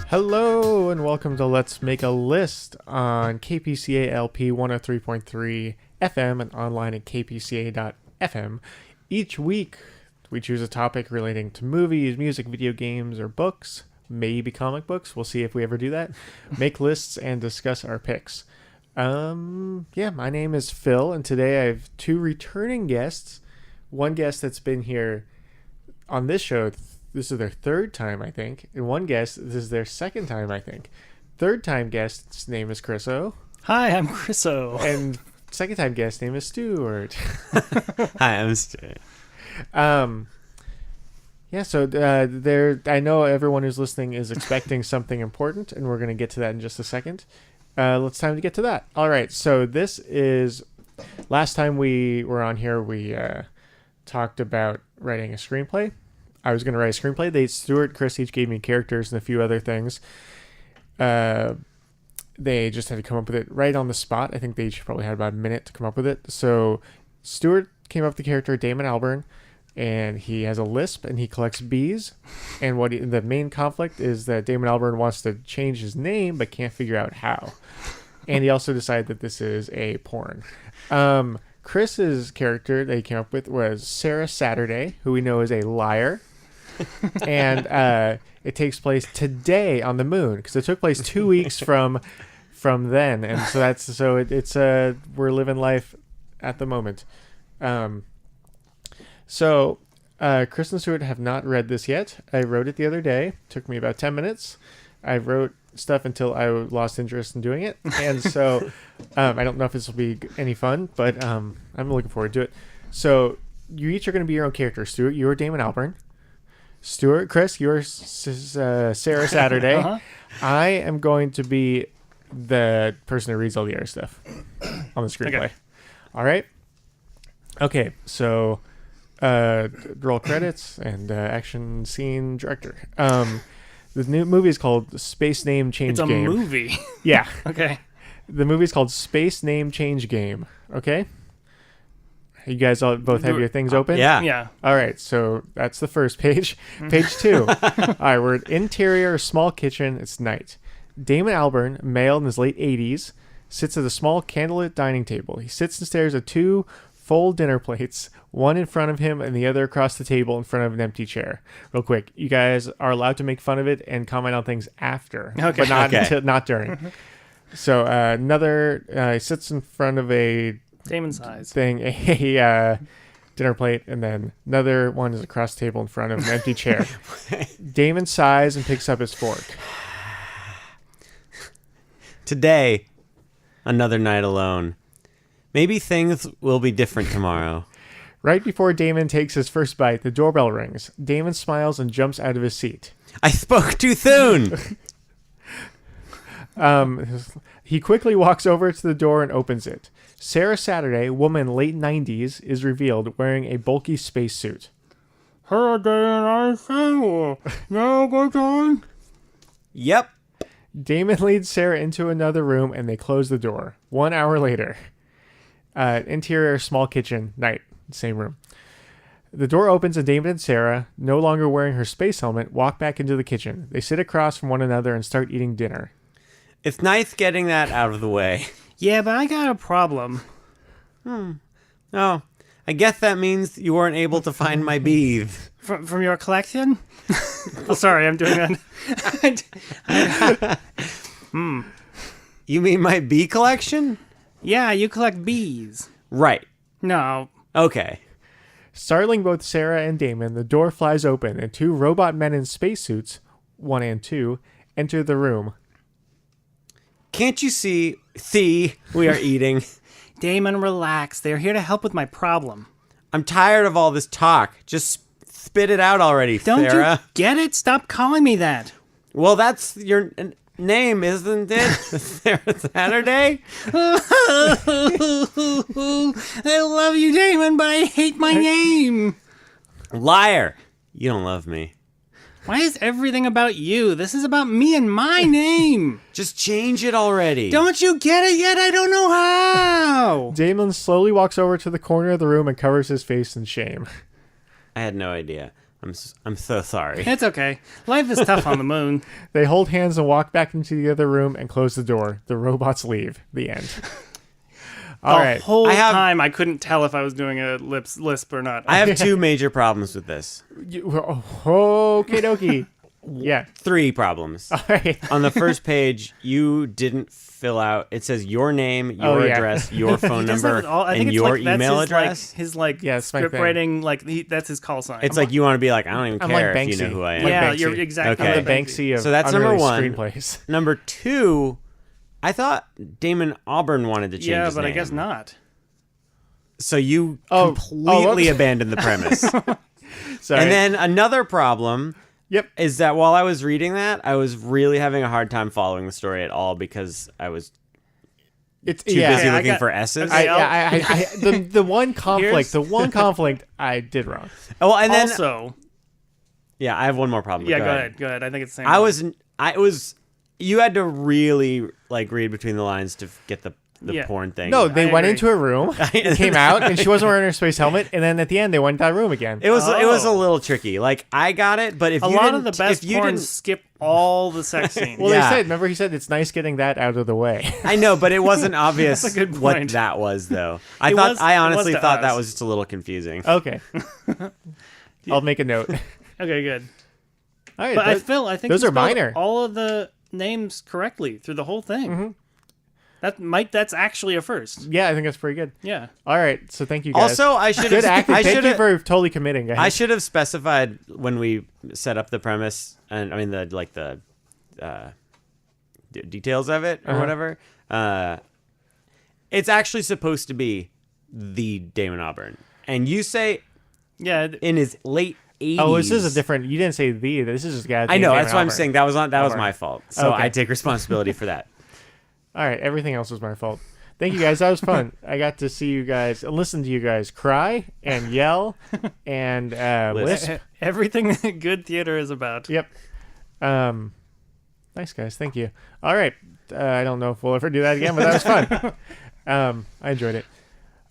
Hello and welcome to Let's Make a List on KPCA LP 103.3 FM and online at kpca.fm. Each week we choose a topic relating to movies, music, video games, or books, maybe comic books. We'll see if we ever do that. Make lists and discuss our picks. My name is Phil, and today I have two returning guests. One guest that's been here on this show. This is their third time, I think. And one guest, this is their second time, I think. Third time guest's name is Chriso. Hi, I'm Chriso. And second time guest name is Stuart. Hi, I'm Stuart. I know everyone who's listening is expecting something important, and we're going to get to that in just a second. It's time to get to that. All right, so this is... Last time we were on here, we talked about writing a screenplay. I was going to write a screenplay. Stuart, Chris each gave me characters and a few other things. They just had to come up with it right on the spot. I think they each probably had about a minute to come up with it. So Stuart came up with the character Damon Albarn, and he has a lisp and he collects bees. And the main conflict is that Damon Albarn wants to change his name but can't figure out how. And he also decided that this is a porn. Chris's character that he came up with was Sarah Saturday, who we know is a liar. And it takes place today on the moon because it took place 2 weeks from then, and so it's we're living life at the moment. So Chris and Stuart have not read this yet. I wrote it the other day. It took me about 10 minutes. I wrote stuff until I lost interest in doing it, and so I don't know if this will be any fun, but I'm looking forward to it. So you each are going to be your own character. Stuart, you're Damon Albarn. Chris, you're Sarah Saturday. Uh-huh. I am going to be the person who reads all the other stuff on the screenplay. Okay. All right. Okay, so roll credits and action scene director. The new movie is called Space Name Change Game. It's a movie. Yeah. Okay. The movie is called Space Name Change Game. Okay. You guys all both have your things open? Yeah. All right, so that's the first page. Page 2. All right, we're at interior, small kitchen. It's night. Damon Albarn, male in his late 80s, sits at a small candlelit dining table. He sits and stares at two full dinner plates, one in front of him and the other across the table in front of an empty chair. Real quick, you guys are allowed to make fun of it and comment on things after, but not during. So he sits in front of a Damon size thing, a dinner plate, and then another one is across the table in front of an empty chair. Damon sighs and picks up his fork. Today, another night alone. Maybe things will be different tomorrow. Right before Damon takes his first bite, the doorbell rings. Damon smiles and jumps out of his seat. I spoke too soon! He quickly walks over to the door and opens it. Sarah Saturday, woman late 90s, is revealed wearing a bulky spacesuit. Her day and I say, now go on. Yep. Damon leads Sarah into another room and they close the door. 1 hour later. Interior, small kitchen, night, same room. The door opens and Damon and Sarah, no longer wearing her space helmet, walk back into the kitchen. They sit across from one another and start eating dinner. It's nice getting that out of the way. Yeah, but I got a problem. Oh, I guess that means you weren't able to find my bees. From your collection? Oh, sorry, I'm doing that. You mean my bee collection? Yeah, you collect bees. Right. No. Okay. Startling both Sarah and Damon, the door flies open and two robot men in spacesuits, 1 and 2, enter the room. Can't you see, we are eating. Damon, relax. They're here to help with my problem. I'm tired of all this talk. Just spit it out already, Don't Sarah. you get it? Stop calling me that. Well, that's your name, isn't it? Sarah Saturday? I love you, Damon, but I hate my name. Liar. You don't love me. Why is everything about you? This is about me and my name. Just change it already. Don't you get it yet? I don't know how. Damon slowly walks over to the corner of the room and covers his face in shame. I had no idea. I'm so sorry. It's okay. Life is tough on the moon. They hold hands and walk back into the other room and close the door. The robots leave. The end. All The right. whole I have- time I couldn't tell if I was doing a lisp or not. I have 2 major problems with this. Okay, dokie. Yeah. 3 problems. All right. On the first page, you didn't fill out. It says your name, your yeah. address, your phone He does that number, with all- I think and it's your like, that's email his, address. Like, his like Yeah, it's my script thing. writing, like that's his call sign. It's like you want to be like, I don't even I'm care like if you know Banksy. who I am. Like yeah, Banksy. you're exactly Okay. I'm the Banksy of So that's number unreleased 1. screenplays. Number 2, I thought Damon Albarn wanted to change yeah, his but name. I guess not. So you Oh, completely whoops. abandoned the premise. Sorry. And then another problem Yep. is that while I was reading that, I was really having a hard time following the story at all because I was It's too busy I looking got- for S's. the one conflict, Here's- I did wrong. Oh, and then Also, yeah, I have one more problem. yeah, Go go ahead. ahead. Go ahead. I think it's the same. I one. was you had to really like read between the lines to get the Yeah. porn thing. No, they I went agree. into a room, came out, and she wasn't wearing her space helmet. And then at the end, they went into that room again. it was a Oh. little tricky. Like I got it, but if A you lot of didn't- the best if you porn didn't, skip all the sex scenes. Well, Yeah. they said, remember, he said it's nice getting that out of the way. I know, but it wasn't obvious That's a good what point. that was, though. I It thought was- I it was honestly to thought that us. was just a little confusing. Okay. I'll make a note. Okay, good. All right. But I think those he are spelled minor. all of the names correctly through the whole thing. That's actually a first. yeah, I think that's pretty good. Yeah. All right. So thank you guys. Also, I should good acting. I Thank should you have for totally committing, guys. I should have specified when we set up the premise and I mean the details of it or Uh-huh. whatever. It's actually supposed to be the Damon Albarn, and you say Yeah. in his late 80s. Oh, this is a different. You didn't say the. This is just a guy. I know. named That's what I'm Damon saying. That was Albarn. my fault. So Okay. I take responsibility for that. All right. Everything else was my fault. Thank you guys. That was fun. I got to see you guys, listen to you guys cry and yell and lisp. Everything that good theater is about. Yep. Nice guys. Thank you. All right. I don't know if we'll ever do that again, but that was fun. I enjoyed it.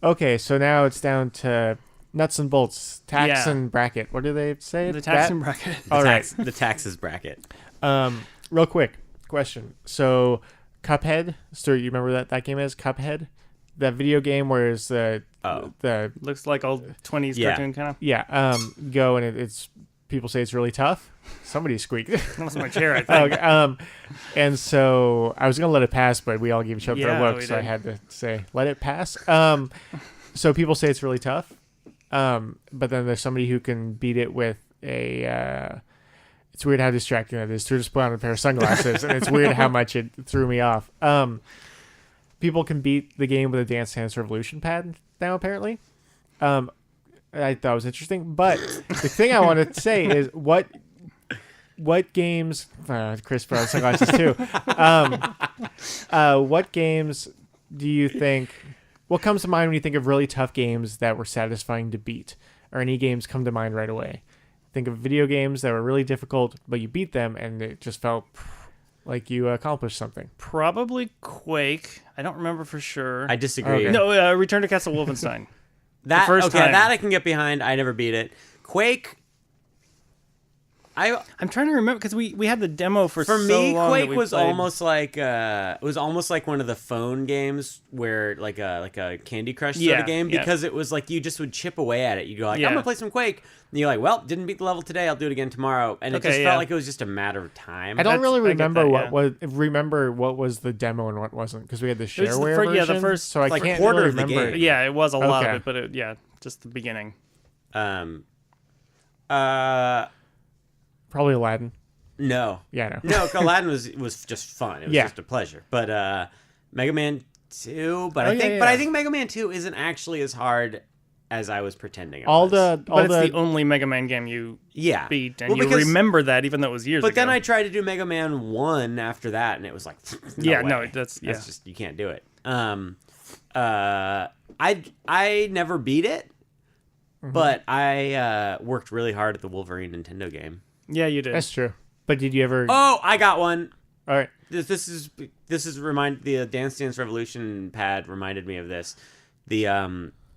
Okay, so now it's down to nuts and bolts, tax Yeah. and bracket. What do they say? The tax That- and bracket. All right. The taxes bracket. Real quick question. So, Cuphead. Stuart, you remember that game is Cuphead? That video game where it's the Looks like old 20s Yeah. cartoon kind of. yeah go and it's people say it's really tough. Somebody squeaked. That was my chair, I think. Okay, and so I was gonna let it pass, but we all gave each other Yeah, a look, we so I did. had to say let it pass. So people say it's really tough, but then there's somebody who can beat it with a. It's weird how distracting that is. To just put on a pair of sunglasses, and it's weird how much it threw me off. People can beat the game with a Dance Dance Revolution pad now, apparently. I thought it was interesting, but the thing I wanted to say is what games? Chris put on sunglasses too. What games do you think? What comes to mind when you think of really tough games that were satisfying to beat, or any games come to mind right away? Think of video games that were really difficult, but you beat them, and it just felt like you accomplished something. Probably Quake. I don't remember for sure. I disagree. Okay. No, Return to Castle Wolfenstein. That first okay, time. that I can get behind. I never beat it. Quake. I'm trying to remember because we had the demo for For so me, long that Quake we was played. almost like it was almost like one of the phone games where like a Candy Crush sort Yeah, of game yeah. because it was like you just would chip away at it. You go like, Yeah. I'm gonna play some Quake, and you're like, well, didn't beat the level today. I'll do it again tomorrow, and it Okay, just yeah. felt like it was just a matter of time. I don't really I get remember that, what was the demo and what wasn't, because we had the was the shareware fir- version. yeah, the first, so I like, can't quarter really of the remember. game. Yeah, it was a lot of Okay. it, but just the beginning. Um, Probably Aladdin. no, Yeah, no. no, Aladdin was just fun. It was Yeah. just a pleasure. But Mega Man 2, but Oh, I think yeah, but I yeah. think Mega Man 2 isn't actually as hard as I was pretending it All was. the But it's the only Mega Man game you yeah. beat, and Well, you because- remember that even though it was years But ago. then I tried to do Mega Man 1 after that, and it was like, Yeah, no, way. that's just you can't do it. I never beat it, Mm-hmm. but I worked really hard at the Wolverine Nintendo game. Yeah, you did. That's true. But did you ever? Oh, I got one. All right. This is the Dance Dance Revolution pad reminded me of this. The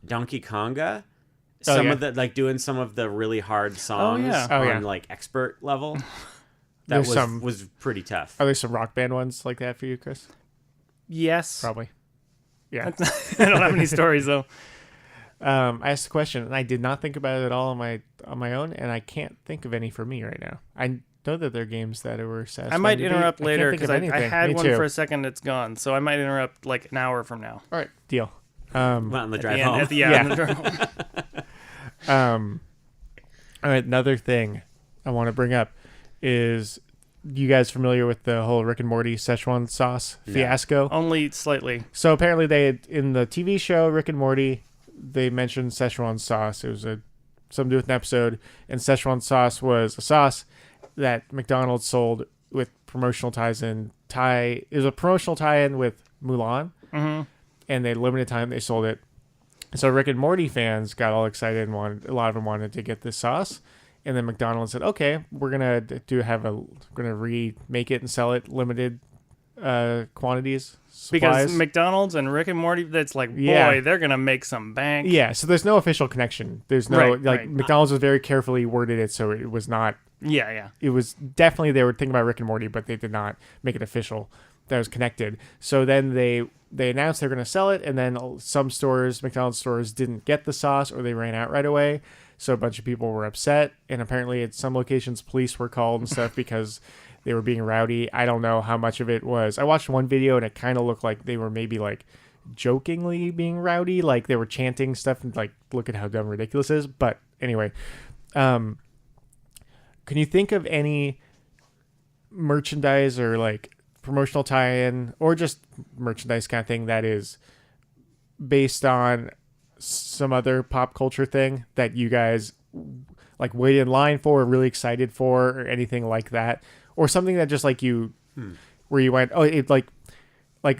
Donkey Konga some yeah. of the doing some of the really hard songs Oh, yeah. on like expert level. That There's was some- was pretty tough. Are there some rock band ones like that for you, Chris? Yes. Probably. Yeah. I don't have any stories though. I asked the question, and I did not think about it at all on my own, and I can't think of any for me right now. I know that there are games that were satisfying. I might to beat. interrupt I can't later think of because I anything. had Me one too. for a second. It's gone, so I might interrupt like an hour from now. All right, deal. Went on the At drive the end- home. at the- Yeah. on the drive home. All right, another thing I want to bring up is, you guys familiar with the whole Rick and Morty Szechuan sauce fiasco? Only slightly. So apparently they had, in the TV show Rick and Morty, they mentioned Szechuan sauce. It was something to do with an episode, and Szechuan sauce was a sauce that McDonald's sold with promotional ties in Thai. It was a promotional tie-in with Mulan, and they limited time they sold it. So Rick and Morty fans got all excited and a lot of them wanted to get this sauce. And then McDonald's said, "Okay, we're gonna remake it and sell it limited quantities, supplies." Because McDonald's and Rick and Morty, that's like, boy, Yeah. they're gonna make some bank. Yeah, so there's no official connection. There's no Right. McDonald's was very carefully worded it so it was not. Yeah. It was definitely they were thinking about Rick and Morty, but they did not make it official that it was connected. So then they announced they're going to sell it, and then some stores, McDonald's stores, didn't get the sauce or they ran out right away. So a bunch of people were upset, and apparently at some locations police were called and stuff because they were being rowdy. I don't know how much of it was. I watched one video and it kind of looked like they were maybe like jokingly being rowdy, like they were chanting stuff and like, look at how dumb ridiculous it is. But anyway, can you think of any merchandise or like promotional tie-in or just merchandise kind of thing that is based on some other pop culture thing that you guys like waited in line for, or really excited for, or anything like that, or something that just like you where you went, oh, it like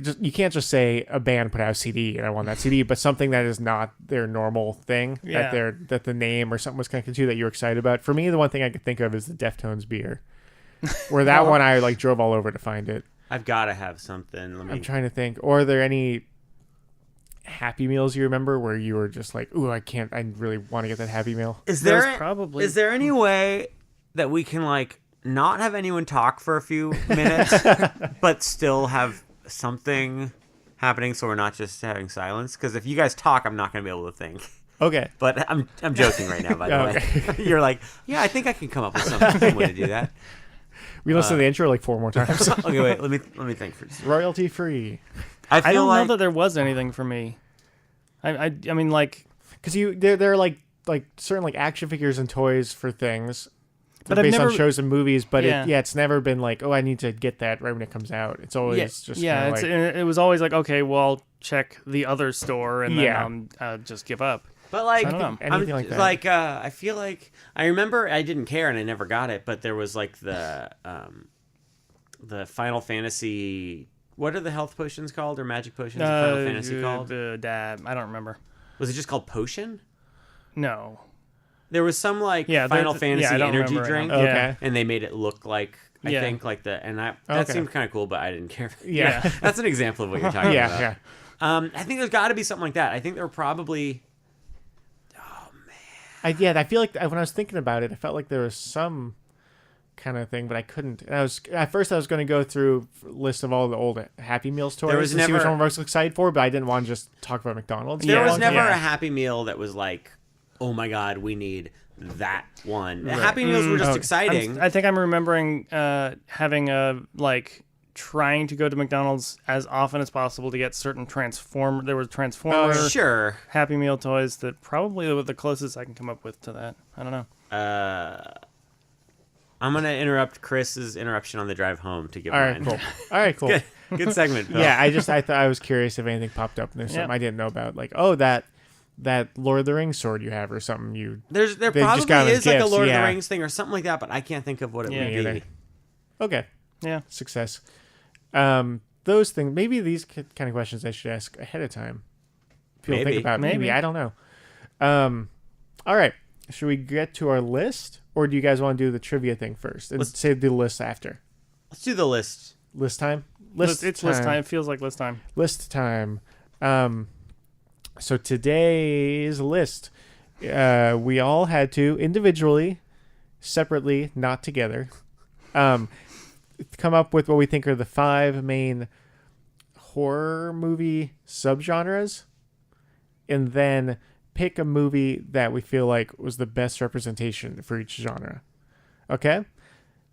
just, you can't just say a band put out a CD and I want that CD, but something that is not their normal thing, that the name or something was connected to that you're excited about. For me, the one thing I could think of is the Deftones beer, where that one I like drove all over to find it. I've got to have something. I'm trying to think. Or are there any Happy Meals you remember where you were just like, ooh, I really want to get that Happy Meal? Is There's there probably- Is there any way that we can like not have anyone talk for a few minutes, but still have something happening, so we're not just having silence? Because if you guys talk, I'm not going to be able to think. Okay. But I'm joking right now. By the Okay. way, you're like, yeah, I think I can come up with some way to do that. We listened to the intro like 4 more times. Okay, wait. Let me think for. Royalty free. I I feel don't like know that there was anything for me. I mean, like, Because they're like certain like action figures and toys for things. But They're I've based on never- shows and movies, but Yeah. it's never been like, oh, I need to get that right when it comes out. It's always just yeah, kinda it's, it was always like, okay, well, I'll check the other store and then Yeah. I'll just give up. But like, I don't know. Anything like that. I feel like I remember I didn't care and I never got it, but there was like the Final Fantasy. What are the health potions called or magic potions in Final Fantasy called? I don't remember. Was it just called potion? No. There was some like Yeah, Final I Fantasy don't energy remember right drink, now. Okay. Yeah. and they made it look like I Yeah. think like that Okay. seemed kind of cool, but I didn't care. Yeah. That's an example of what you're talking Yeah, about. yeah. I think there's got to be something like that. I think there were probably. I feel like when I was thinking about it, I felt like there was some kind of thing, but I couldn't. And I was going to go through a list of all the old Happy Meals toys was and see which never- one I was excited for, but I didn't want to just talk about McDonald's. There for a was long never time. a Happy Meal that was like, oh my god, we need that one. Right. Happy Meals were just Oh, exciting. I think I'm remembering having a trying to go to McDonald's as often as possible to get certain There was Transformer Sure. Happy Meal toys that probably were the closest I can come up with to that. I don't know. I'm gonna interrupt Chris's interruption on the drive home to give All right, mine. cool. All right, cool. Good segment. Phil. Yeah, I thought I was curious if anything popped up and there's something Yeah. I didn't know about, like, oh, that Lord of the Rings sword you have or something you. There They just got probably them as is like a gifts, Lord of yeah. the Rings thing or something like that, but I can't think of what it Yeah, would either. be. Okay, Yeah. success. Those things. Maybe these kind of questions I should ask ahead of time. People Maybe. think about. Maybe Maybe. I don't know. All right. Should we get to our list, or do you guys want to do the trivia thing first and save the list after? Let's do the list. List time. It's list time. It feels like list time. List time. So today's list we all had to individually, separately, not together, come up with what we think are the 5 main horror movie subgenres, and then pick a movie that we feel like was the best representation for each genre. Okay?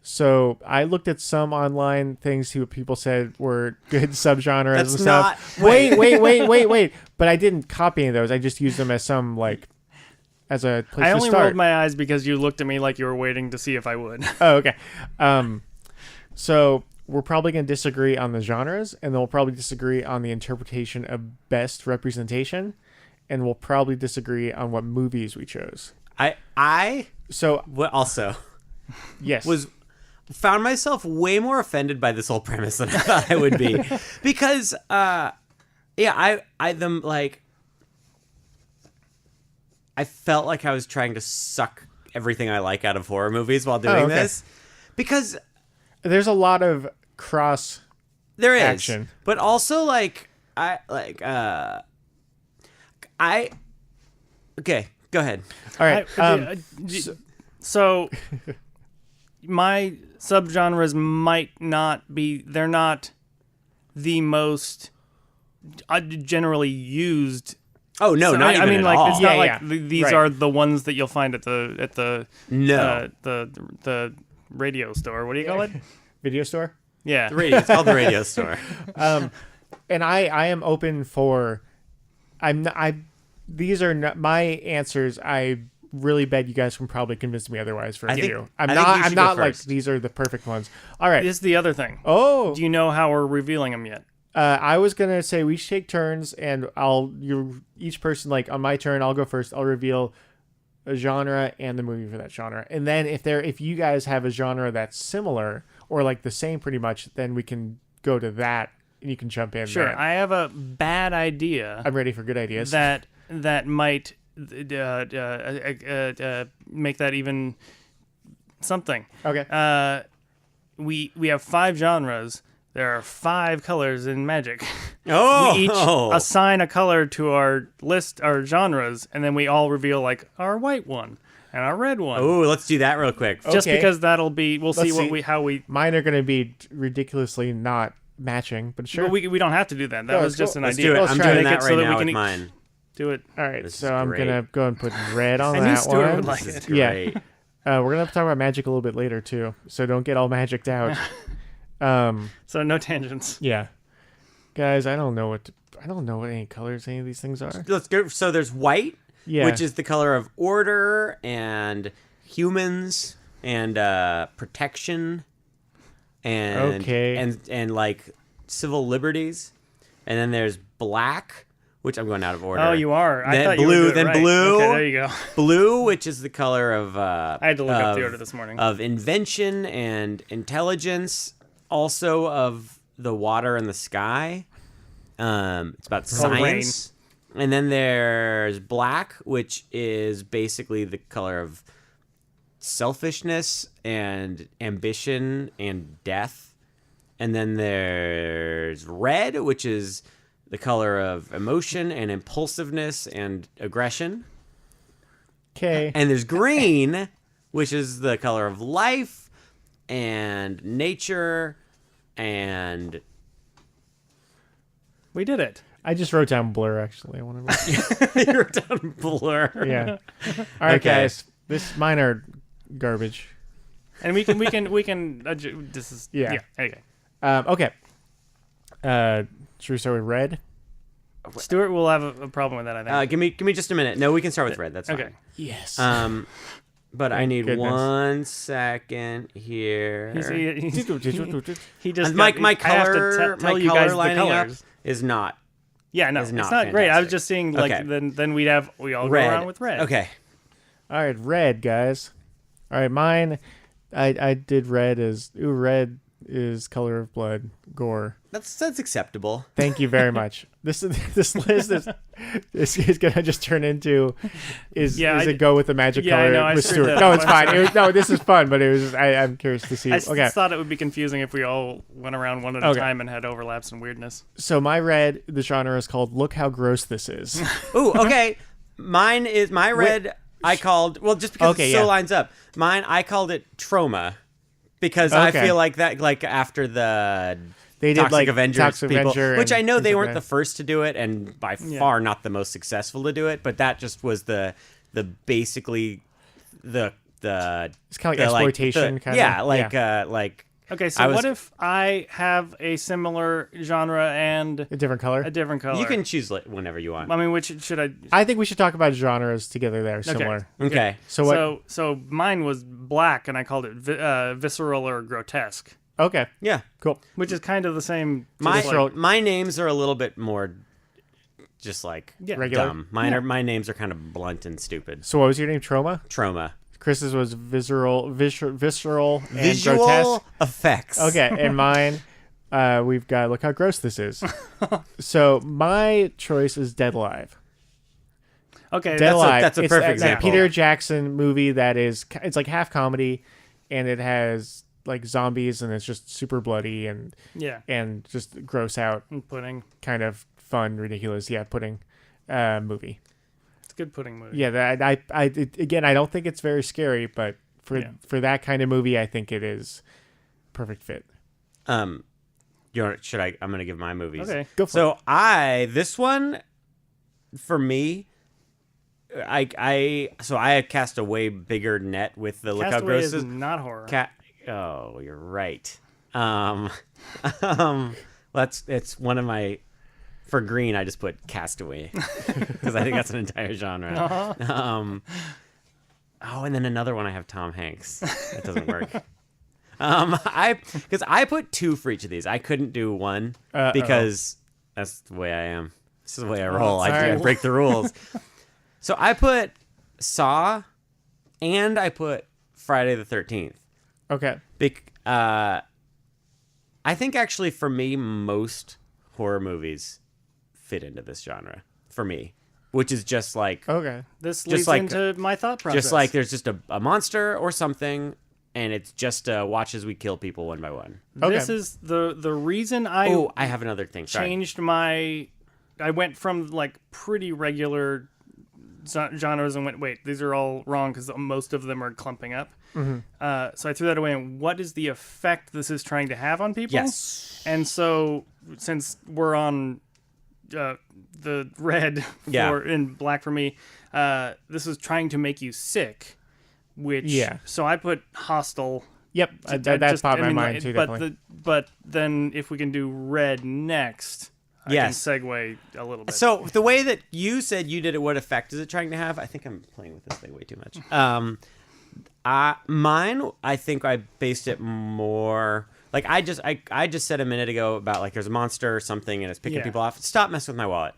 So I looked at some online things who people said were good subgenres and stuff. Wait. But I didn't copy any of those. I just used them as some, like, as a place to start. I only rolled my eyes because you looked at me like you were waiting to see if I would. Oh, okay. So we're probably going to disagree on the genres, and then we'll probably disagree on the interpretation of best representation, and we'll probably disagree on what movies we chose. Yes. Found myself way more offended by this whole premise than I thought I would be. Because, I felt like I was trying to suck everything I like out of horror movies while doing this. Because there's a lot of cross there is action. But also, okay, go ahead. All right. So my subgenres might not be, they're not the most generally used. Oh no, so, not even mean, at like all. it's not like these right. are the ones that you'll find at the radio store. What do you call it? Video store? Yeah. It's called the radio store. And I am open for these are not my answers. I really bet you guys can probably convince me otherwise for a few. I'm not like these are the perfect ones. All right. This is the other thing. Oh. Do you know how we're revealing them yet? I was gonna say we should take turns, and each person, like on my turn, I'll go first. I'll reveal a genre and the movie for that genre, and then if you guys have a genre that's similar or like the same pretty much, then we can go to that and you can jump in. Sure. there. I have a bad idea. I'm ready for good ideas. That might make that even something. Okay. We have 5 genres. There are 5 colors in Magic. Oh, we each assign a color to our list, our genres, and then we all reveal like our white one and our red one. Oh, let's do that real quick. Just Okay. because that'll be, we'll see how we. Mine are going to be ridiculously not matching, but sure. But we don't have to do that. That was just an Let's idea. do it. Let's I'm try doing to that make it right so that now we with can mine. do it. All right, This so is I'm great. going to go and put red on I knew that Stuart one. would like This is it. Yeah. great. We're going to talk about magic a little bit later too, so don't get all magicked out. So no tangents. Yeah. Guys, I don't know what any colors any of these things are. Let's go. So there's white, Yeah. which is the color of order and humans and protection and Okay. and like civil liberties. And then there's black, which I'm going out of order. Oh, you are. I Then thought you blue, were then right. blue. Okay, there you go. Blue, which is the color of I had to look up the order this morning. of invention and intelligence, also of the water and the sky. It's about science. And then there's black, which is basically the color of selfishness and ambition and death. And then there's red, which is the color of emotion and impulsiveness and aggression. Okay. And there's green, which is the color of life and nature and... We did it. I just wrote down blur actually. I want to You're down blur. Yeah. All right, Okay. guys. Mine are garbage. And we can this is Yeah. Okay. Okay. Should we start with red? Stuart will have a problem with that, I think. Give me just a minute. No, we can start with red. That's Okay. fine. Yes. But I need goodness. 1 second here. He just my I have to color, tell my you color guys the lining up colors. is not Yeah, no, is it's not not great. I was fantastic. just seeing like Okay. then we all red. go around with red. Okay. All right, red, guys. All right, mine. I did red as red is color of blood, gore. That's acceptable. Thank you very much. This list is gonna just turn into it go with the magic Yeah, I color know, I with screwed Stuart? that No, up. it's fine. This is fun, but it was I'm curious to see. I Okay, just thought it would be confusing if we all went around one at a Okay. time and had overlaps and weirdness. so my red, the genre is called "Look How Gross This Is." Ooh, okay. My red I called just because Okay, it so yeah. lines up. Mine, I called it Trauma because I Okay. feel like that, like after the They did Toxic like Avengers Toxic people, Avenger which I and know things they like weren't that. the first to do it, and by far not the most successful to do it. But that just was the basically the It's kind of like exploitation, kind of. yeah, like. Okay, so what if I have a similar genre and A different color. a different color? You can choose whenever you want. I mean, which should I? I think we should talk about genres together there, similar. Okay. So what? So mine was black, and I called it visceral or grotesque, Okay. Yeah. Cool. which is kind of the same. My names are a little bit more just like Regular? dumb. My names are kind of blunt and stupid. So what was your name? Trauma? Trauma. Chris's was visceral, and Visual grotesque. effects. Okay, and mine, we've got, look how gross this is. So my choice is Dead Alive. Okay, Dead Alive. that's a It's perfect that example. Peter Jackson movie that is, it's like half comedy, and it has like zombies, and it's just super bloody and just gross out, and pudding. kind of fun, ridiculous, pudding movie. It's a good pudding movie. Yeah, again, I don't think it's very scary, but for that kind of movie, I think it is perfect fit. I'm gonna give my movies. Okay. Go for it. This one, for me, I had cast a way bigger net with the Look How Castaway Gross is is. not horror. Oh, you're right. It's one of my. For green, I just put Castaway because I think that's an entire genre. Uh-huh. And then another one I have Tom Hanks. That doesn't work. Because I put 2 for each of these. I couldn't do one because that's the way I am. This is the way I roll. I break the rules. So I put Saw, and I put Friday the 13th. Okay. I think actually for me, most horror movies fit into this genre for me, which is just like Okay. This leads like- into my thought process. just like there's just a monster or something, and it's just watch as we kill people one by one. Okay. This is the reason I have another thing. Sorry. changed my. I went from like pretty regular genres and went, wait, these are all wrong because most of them are clumping up. Mm-hmm. So I threw that away. And what is the effect this is trying to have on people? Yes. And so since we're on the red and black for me, this is trying to make you sick. Which So I put Hostel. Yep. That's popped in my mind too. Definitely. But then if we can do red next. Yes. I can segue a little bit. So the way that you said you did it, what effect is it trying to have? I think I'm playing with this thing way too much. Mine, I think I based it more like I just said a minute ago about like there's a monster or something and it's picking people off. Stop messing with my wallet.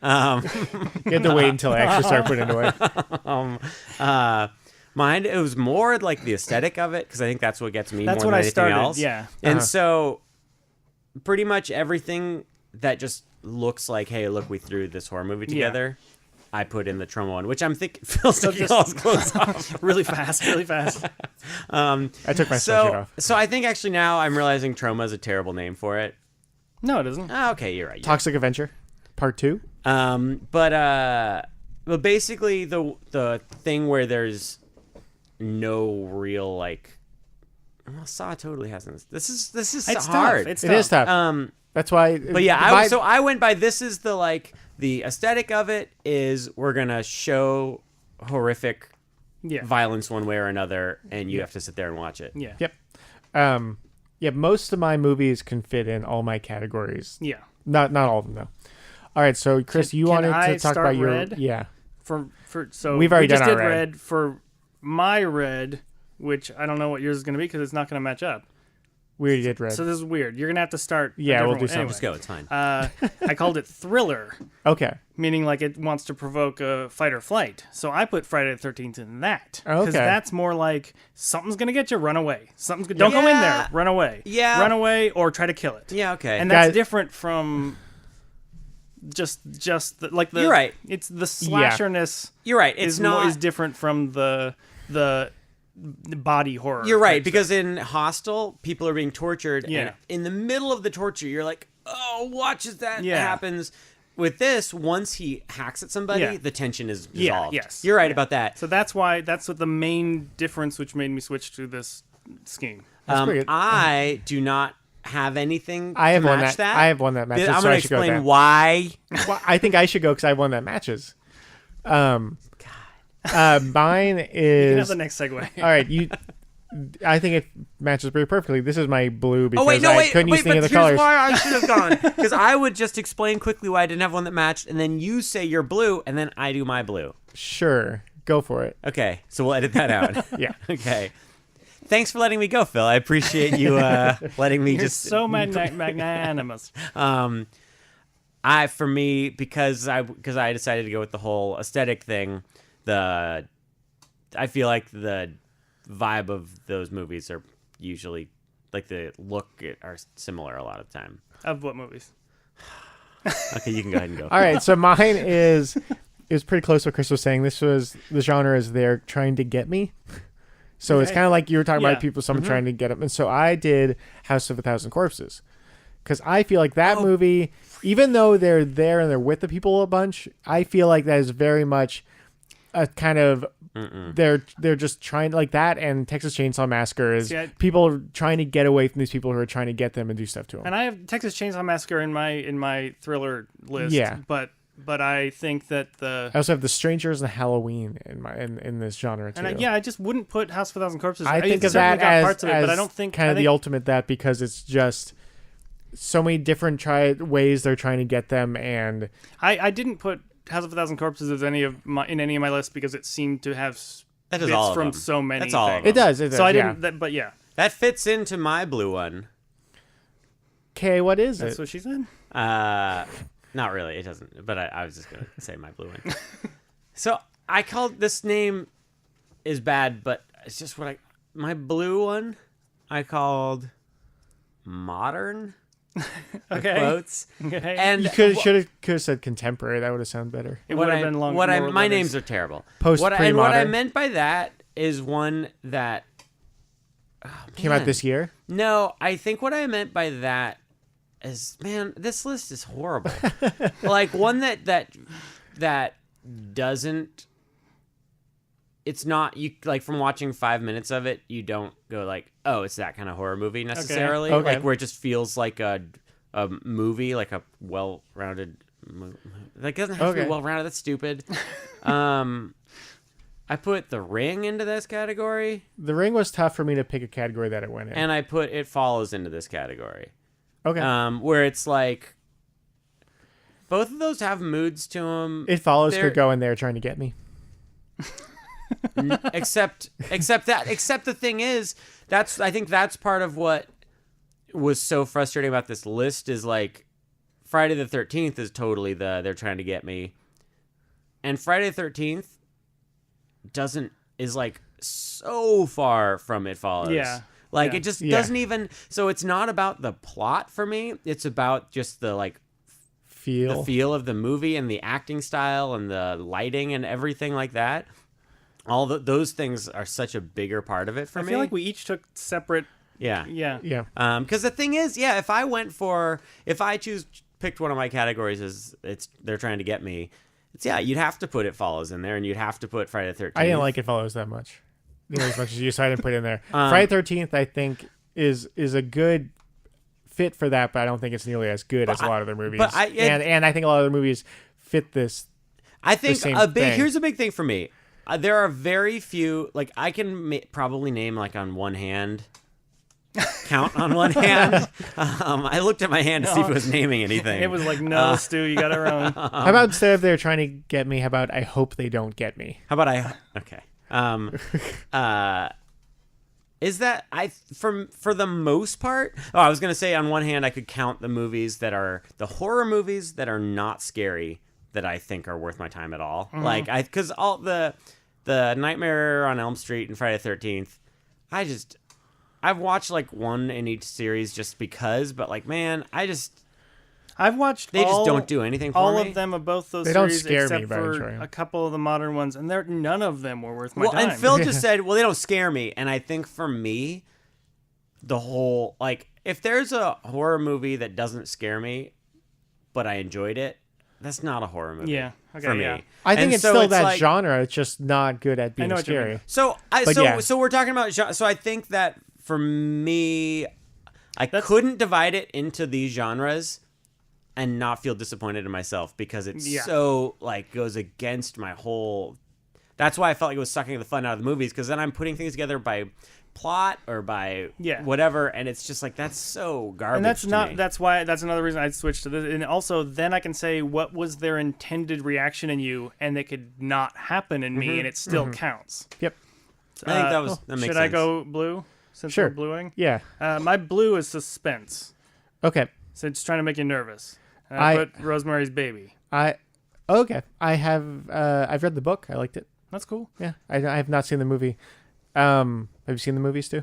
You had to wait until I actually started putting it away. Mine, it was more like the aesthetic of it because I think that's what gets me That's more what than I anything started. else. Yeah. And so pretty much everything that just looks like, hey, look, we threw this horror movie together. I put in the trauma one, which I'm thinking feels taking all his clothes off really fast. I took my sweatshirt off. So I think actually now I'm realizing trauma is a terrible name for it. No, it isn't. Oh, okay, you're right. Toxic Avenger, Part 2. But basically the thing where there's no real like. Well, Saw totally hasn't. This is It's hard. Tough. It's It is tough. That's why. But yeah, I went by this is the like the aesthetic of it is we're gonna show horrific violence one way or another, and you have to sit there and watch it. Yeah. Yep. Most of my movies can fit in all my categories. Yeah. Not all of them though. All right, so Chris, you wanted I to talk start about your red? So We've already we just done our did red. for my red, which I don't know what yours is going to be because it's not going to match up. We already did red. So this is weird. You're going to have to start. Yeah, we'll do something. something. Just go. It's fine. I called it thriller, Okay. meaning like it wants to provoke a fight or flight. So I put Friday the 13th in that Okay. because that's more like something's going to get you. Run away. Don't go in there. Run away. Yeah. Run away or try to kill it. Yeah. Okay. And that's Guys- different from just the. You're right. It's the slasherness. You're right. It's not. is different from the body horror. You're right type because in Hostel, people are being tortured. Yeah. And in the middle of the torture, you're like, oh, watch as that Yeah. happens. with this, once he hacks at somebody, the tension is dissolved. Yes. You're right about that. So that's what the main difference which made me switch to this scheme. I do not have anything I have to one match that. I have one that matches. I'm so going I to should go with explain that. why. Well, I think I should go because I have one that matches. Mine You can have is the next segue. all right. I think it matches pretty perfectly. This is my blue because Wait, I couldn't use any but other here's colors. why I should have gone. Because I would just explain quickly why I didn't have one that matched, and then you say you're blue, and then I do my blue. Sure, go for it. Okay, so we'll edit that out. Yeah. Okay. Thanks for letting me go, Phil. I appreciate you letting me You're just so magnanimous. because I decided to go with the whole aesthetic thing. I feel like the vibe of those movies are usually like the look are similar a lot of the time. Of what movies? Okay, you can go ahead and go. All right, so mine is pretty close to what Chris was saying. This was the genre is they're trying to get me. So it's kind of like you were talking about people, someone trying to get them. And so I did House of a Thousand Corpses because I feel like that movie, even though they're there and they're with the people a bunch, I feel like that is very much a kind of they're just trying to like that. And Texas Chainsaw Massacre is people trying to get away from these people who are trying to get them and do stuff to them. And I have Texas Chainsaw Massacre in my thriller list. Yeah. But I think that I also have The Strangers and Halloween in this genre too. And I just wouldn't put House of a Thousand Corpses. I think of that as, parts of it, but I don't think kind of the ultimate that because it's just so many different ways they're trying to get them. And I didn't put House of a Thousand Corpses as in any of my lists because it seemed to have bits from so many. That's all things. of them. It does. So I didn't. But yeah, that fits into my blue one. Okay, what is that's it? what she said. Not really. It doesn't. But I was just gonna say my blue one. So I called this name is bad, but it's just my blue one. I called modern. Okay. Quotes. Okay. And You should have said contemporary. That would have sounded better. It would have been long. more my letters. names are terrible. Post What I pre-modern. meant by that is one that Came out this year. No, I think what I meant by that is, man, this list is horrible. Like one that doesn't. It's not you like from watching 5 minutes of it. You don't go like, oh, it's that kind of horror movie necessarily. Okay. Like where it just feels like a movie, like a well-rounded. Like it doesn't have to be well-rounded. That's stupid. I put The Ring into this category. The Ring was tough for me to pick a category that it went in. And I put It Follows into this category. Okay. Where it's like both of those have moods to them. It Follows could go in there trying to get me. except the thing is, I think that's part of what was so frustrating about this list is like Friday the 13th is totally they're trying to get me. And Friday the 13th is like so far from It Follows. Yeah. Like it just doesn't even. So it's not about the plot for me. It's about just the like the feel of the movie and the acting style and the lighting and everything like that. All those things are such a bigger part of it for me. I feel like we each took separate. Yeah. Because the thing is, if I picked one of my categories as they're trying to get me. You'd have to put It Follows in there, and you'd have to put Friday the 13th. I didn't like It Follows that much. As much as you, so I didn't put it in there. Friday the 13th, I think, is a good fit for that, but I don't think it's nearly as good as a lot of their movies. And I think a lot of their movies fit this. I think here's a big thing for me. There are very few. Like I can probably name like on one hand. Count on one hand. I looked at my hand to see if it was naming anything. It was like, no, Stu, you got it wrong. How about instead of they're trying to get me, how about I hope they don't get me? How about okay. Is that for the most part? Oh, I was gonna say on one hand I could count the movies that are the horror movies that are not scary that I think are worth my time at all. Mm-hmm. Like because all the Nightmare on Elm Street and Friday the 13th, I've watched like one in each series just because, but like man, I've watched they just don't do anything for me. all of them of both those they don't series scare except me by for enjoying them. a couple of the modern ones, and none of them were worth my time. And Phil just said, well, they don't scare me. And I think for me, the whole, like, if there's a horror movie that doesn't scare me, but I enjoyed it, that's not a horror movie. Yeah. Okay. For me. Yeah. I think And it's so still that like, genre. It's just not good at being know what you scary. mean. So But we're talking about so I think that for me, I couldn't divide it into these genres and not feel disappointed in myself because it's so like goes against my whole. That's why I felt like it was sucking the fun out of the movies, because then I'm putting things together by plot or by whatever, and it's just like that's so garbage. And that's to me. that's another reason I switched to this. And also then I can say what was their intended reaction in you, and it could not happen in me, and it still counts. Yep. I think that makes sense. Should I go blue since Sure. we're bluing? Yeah. My blue is suspense. Okay. So it's trying to make you nervous. I put Rosemary's Baby. Okay. I've read the book. I liked it. That's cool. Yeah. I have not seen the movie. Have you seen the movie, Stu?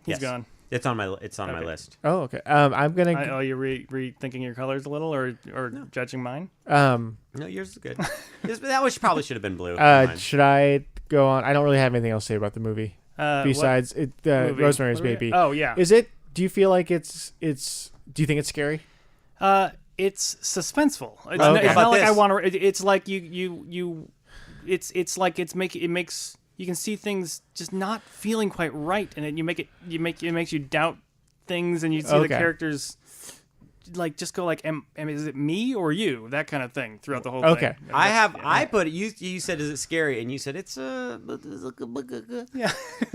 He's gone. It's on my list. Oh, okay. I'm gonna. Oh, you're rethinking your colors a little, or judging mine? No, yours is good. That probably should have been blue. Mine. Should I go on? I don't really have anything else to say about the movie besides movie? Rosemary's Baby. Oh yeah. Is it? Do you feel like it's? Do you think it's scary? It's suspenseful. It's, Okay. it's not like I want to. It's like you. It's like it makes you can see things just not feeling quite right, and then it makes you doubt things, and you see the characters like just go like, is it me or you? That kind of thing throughout the whole thing. Okay. I put you said is it scary, and you said it's yeah.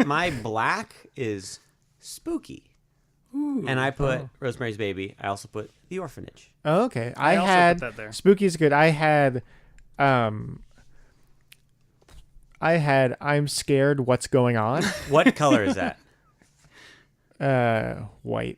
My black is spooky. Ooh, and I put Rosemary's Baby. I also put The Orphanage. Oh, okay. I also had put that there. Spooky's good. I had I'm scared what's going on. What color is that? White.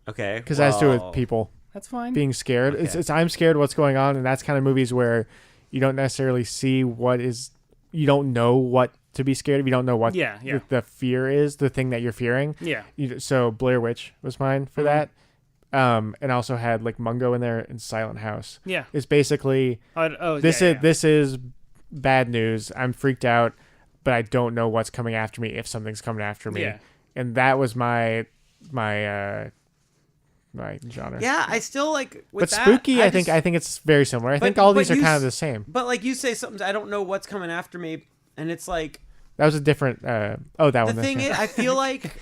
Okay. Because it has to do with people That's fine. being scared. Okay. It's I'm scared what's going on, and that's kind of movies where you don't necessarily see you don't know what to be scared of. You don't know what the fear is, the thing that you're fearing. Yeah. So Blair Witch was mine for that. And I also had like Mungo in there and Silent House. Yeah. It's basically this is bad news. I'm freaked out, but I don't know what's coming after me if something's coming after me. Yeah. And that was my genre. Yeah, I still like. But spooky, I think it's very similar. I think all these are kind of the same. But like you say, something I don't know what's coming after me, and it's like that was a different. That one. The thing is, I feel like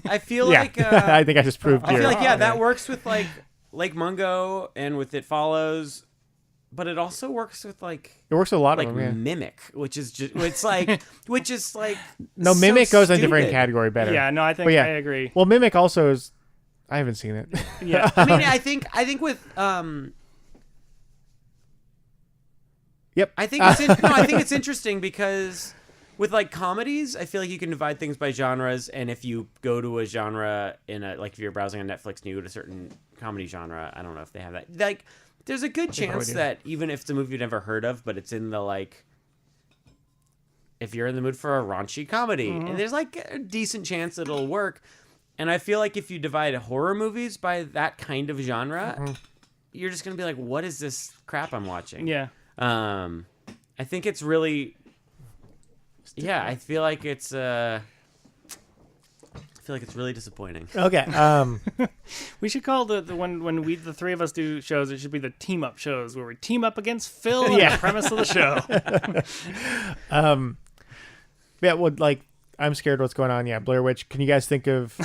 I think I just proved. I feel like that works with like Mungo and with It Follows. But it also works with like it works with a lot of them, yeah. Mimic, which is like no, Mimic so goes in a stupid. different category better. Yeah, no, I think I agree. Well, Mimic also is. I haven't seen it. Yeah, I mean, I think with Yep. I think it's interesting because with like comedies, I feel like you can divide things by genres, and if you go to a genre if you're browsing on Netflix and you go to a certain comedy genre, I don't know if they have that. Like, there's a good chance that even if it's a movie you've never heard of, but it's in the like, if you're in the mood for a raunchy comedy, and there's like a decent chance it'll work. And I feel like if you divide horror movies by that kind of genre, you're just gonna be like, what is this crap I'm watching? Yeah. I think it's really. Yeah, I feel like it's really disappointing. Okay. We should call the when we the three of us do shows, it should be the team up shows where we team up against Phil and the premise of the show. Yeah, well, like I'm scared what's going on. Yeah, Blair Witch. Can you guys think of